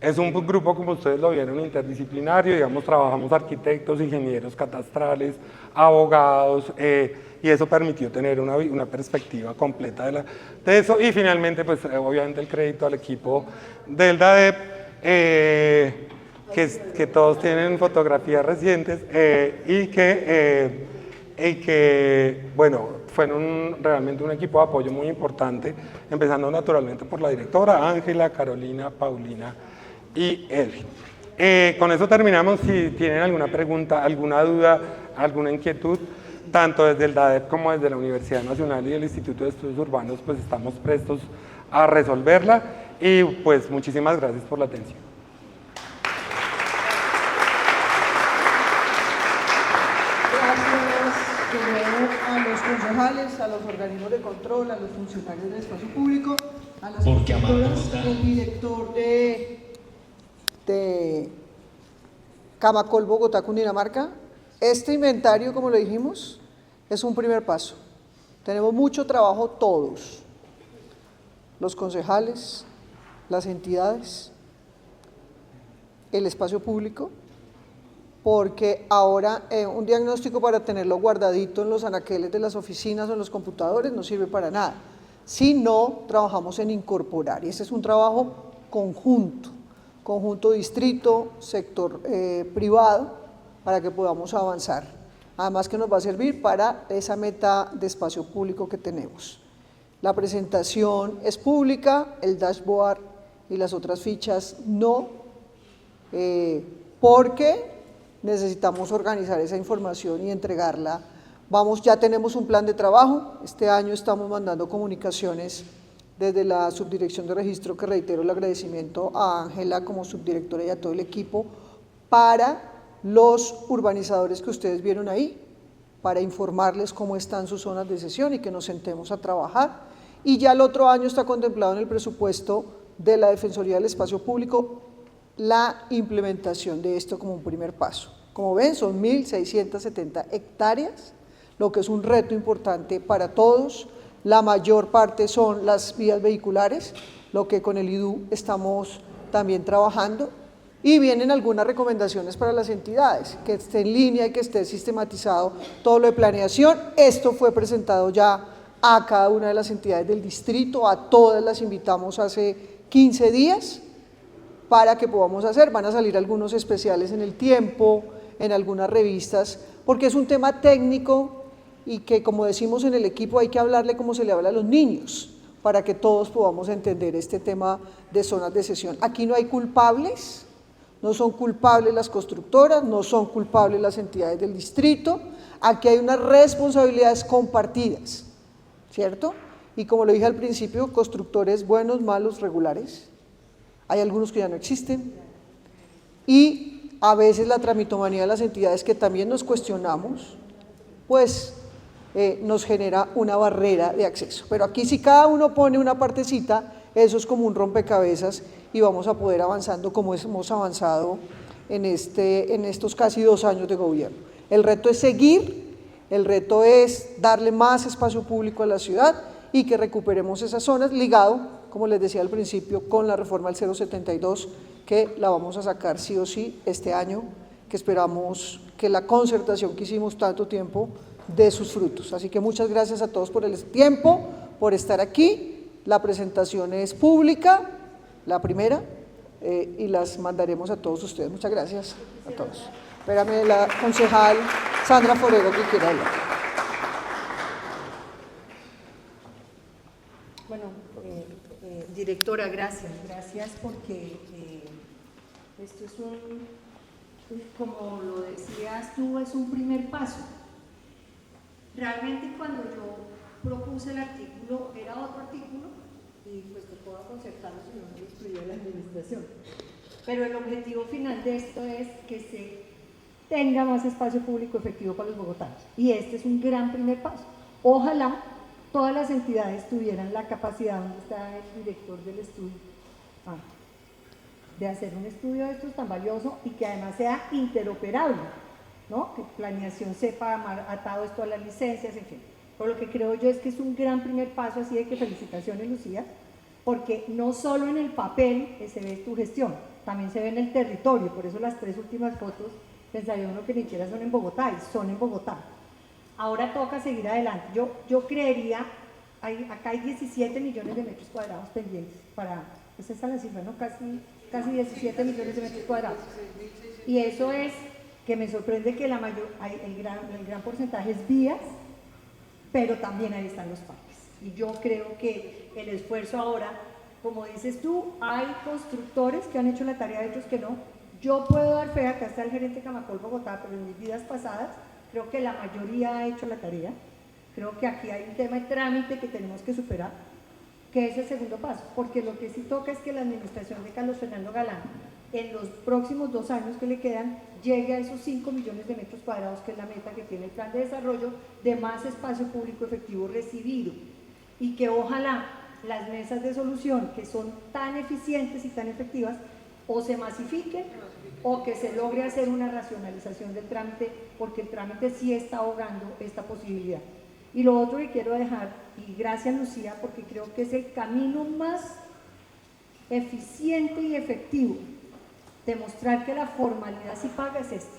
Es un grupo, como ustedes lo vieron, interdisciplinario, digamos, trabajamos arquitectos, ingenieros catastrales, abogados, y eso permitió tener una perspectiva completa de eso. Y finalmente, pues obviamente el crédito al equipo del DAEP, que todos tienen fotografías recientes y que, bueno, fueron realmente un equipo de apoyo muy importante, empezando naturalmente por la directora, Ángela, Carolina, Paulina y Edwin. Con eso terminamos. Si tienen alguna pregunta, alguna duda, alguna inquietud, tanto desde el DAEP como desde la Universidad Nacional y el Instituto de Estudios Urbanos, pues estamos prestos a resolverla y pues muchísimas gracias por la atención. A los concejales, a los organismos de control, a los funcionarios del espacio público, a las constructoras, el director de Camacol Bogotá, Cundinamarca. Este inventario, como lo dijimos, es un primer paso. Tenemos mucho trabajo todos, los concejales, las entidades, el espacio público, porque ahora un diagnóstico para tenerlo guardadito en los anaqueles de las oficinas o en los computadores no sirve para nada, si no trabajamos en incorporar, y ese es un trabajo conjunto distrito, sector privado, para que podamos avanzar, además que nos va a servir para esa meta de espacio público que tenemos. La presentación es pública, el dashboard y las otras fichas no, porque necesitamos organizar esa información y entregarla. Ya tenemos un plan de trabajo. Este año estamos mandando comunicaciones desde la Subdirección de Registro, que reitero el agradecimiento a Ángela como subdirectora y a todo el equipo, para los urbanizadores que ustedes vieron ahí, para informarles cómo están sus zonas de sesión y que nos sentemos a trabajar. Y ya el otro año está contemplado en el presupuesto de la Defensoría del Espacio Público la implementación de esto como un primer paso. Como ven, son 1.670 hectáreas, lo que es un reto importante para todos. La mayor parte son las vías vehiculares, lo que con el IDU estamos también trabajando, y vienen algunas recomendaciones para las entidades, que esté en línea y que esté sistematizado todo lo de planeación. Esto fue presentado ya a cada una de las entidades del distrito, a todas las invitamos hace 15 días, para que podamos hacer. Van a salir algunos especiales en El Tiempo, en algunas revistas, porque es un tema técnico y que, como decimos en el equipo, hay que hablarle como se le habla a los niños, para que todos podamos entender este tema de zonas de sesión. Aquí no hay culpables, no son culpables las constructoras, no son culpables las entidades del distrito, aquí hay unas responsabilidades compartidas, ¿cierto? Y como lo dije al principio, constructores buenos, malos, regulares, hay algunos que ya no existen, y a veces la tramitomanía de las entidades que también nos cuestionamos, pues nos genera una barrera de acceso. Pero aquí si cada uno pone una partecita, eso es como un rompecabezas y vamos a poder avanzando como hemos avanzado en estos casi 2 años de gobierno. El reto es seguir, el reto es darle más espacio público a la ciudad y que recuperemos esas zonas, ligado, como les decía al principio, con la reforma al 072, que la vamos a sacar sí o sí este año, que esperamos que la concertación que hicimos tanto tiempo dé sus frutos. Así que muchas gracias a todos por el tiempo, por estar aquí. La presentación es pública, la primera, y las mandaremos a todos ustedes. Muchas gracias a todos. Espérame la concejal Sandra Forero que quiera hablar. Bueno, directora, gracias porque esto es como lo decías tú, es un primer paso. Realmente cuando yo propuse el artículo, era otro artículo, y pues tocó concertarlo si no lo estudió la administración. Pero el objetivo final de esto es que se tenga más espacio público efectivo para los bogotanos. Y este es un gran primer paso. Ojalá todas las entidades tuvieran la capacidad, donde está el director del estudio, de hacer un estudio de estos tan valioso y que además sea interoperable, ¿no? Que planeación sepa atado esto a las licencias, en fin. Por lo que creo yo es que es un gran primer paso, así de que felicitaciones, Lucía, porque no solo en el papel se ve tu gestión, también se ve en el territorio. Por eso las 3 últimas fotos pensaría uno que ni siquiera son en Bogotá, y son en Bogotá. Ahora toca seguir adelante. Yo creería, acá hay 17 millones de metros cuadrados pendientes para, pues esa es la cifra, ¿no? Casi 17 millones de metros cuadrados. Y eso es que me sorprende que el gran porcentaje es vías, pero también ahí están los parques. Y yo creo que el esfuerzo ahora, como dices tú, hay constructores que han hecho la tarea, otros que no. Yo puedo dar fe, acá está el gerente de Camacol Bogotá, pero en mis vidas pasadas creo que la mayoría ha hecho la tarea. Creo que aquí hay un tema de trámite que tenemos que superar, que es el segundo paso, porque lo que sí toca es que la administración de Carlos Fernando Galán, en los próximos 2 años que le quedan, llegue a esos 5 millones de metros cuadrados, que es la meta que tiene el plan de desarrollo, de más espacio público efectivo recibido, y que ojalá las mesas de solución, que son tan eficientes y tan efectivas, o se masifiquen o que se logre hacer una racionalización del trámite, porque el trámite sí está ahogando esta posibilidad. Y lo otro que quiero dejar, y gracias Lucía, porque creo que es el camino más eficiente y efectivo de mostrar que la formalidad sí paga, es este.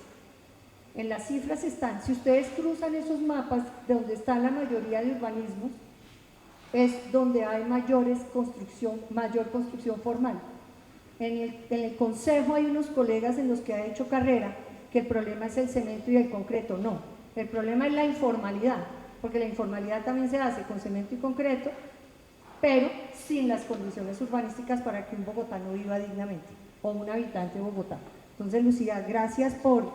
En las cifras están, si ustedes cruzan esos mapas de donde está la mayoría de urbanismos, es donde hay mayor construcción formal. En el consejo hay unos colegas en los que ha hecho carrera que el problema es el cemento y el concreto. No, el problema es la informalidad, porque la informalidad también se hace con cemento y concreto, pero sin las condiciones urbanísticas para que un bogotano viva dignamente, o un habitante de Bogotá. Entonces, Lucía, gracias por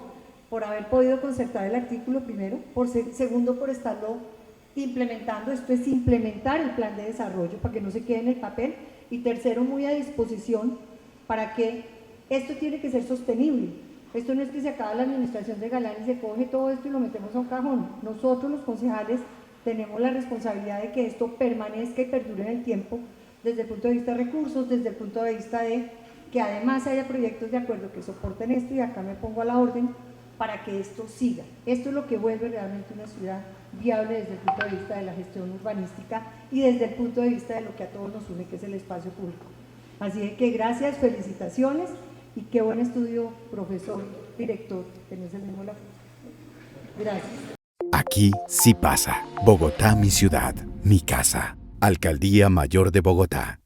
haber podido concertar el artículo, primero, segundo, por estarlo implementando. Esto es implementar el plan de desarrollo para que no se quede en el papel, y tercero, muy a disposición para que esto tiene que ser sostenible. Esto no es que se acaba la administración de Galán y se coge todo esto y lo metemos a un cajón. Nosotros los concejales tenemos la responsabilidad de que esto permanezca y perdure en el tiempo, desde el punto de vista de recursos, desde el punto de vista de que además haya proyectos de acuerdo que soporten esto, y acá me pongo a la orden para que esto siga. Esto es lo que vuelve realmente una ciudad viable desde el punto de vista de la gestión urbanística y desde el punto de vista de lo que a todos nos une, que es el espacio público. Así que gracias, felicitaciones, y qué buen estudio, profesor, director, tenés el mismo la. Gracias. Aquí sí pasa. Bogotá, mi ciudad, mi casa. Alcaldía Mayor de Bogotá.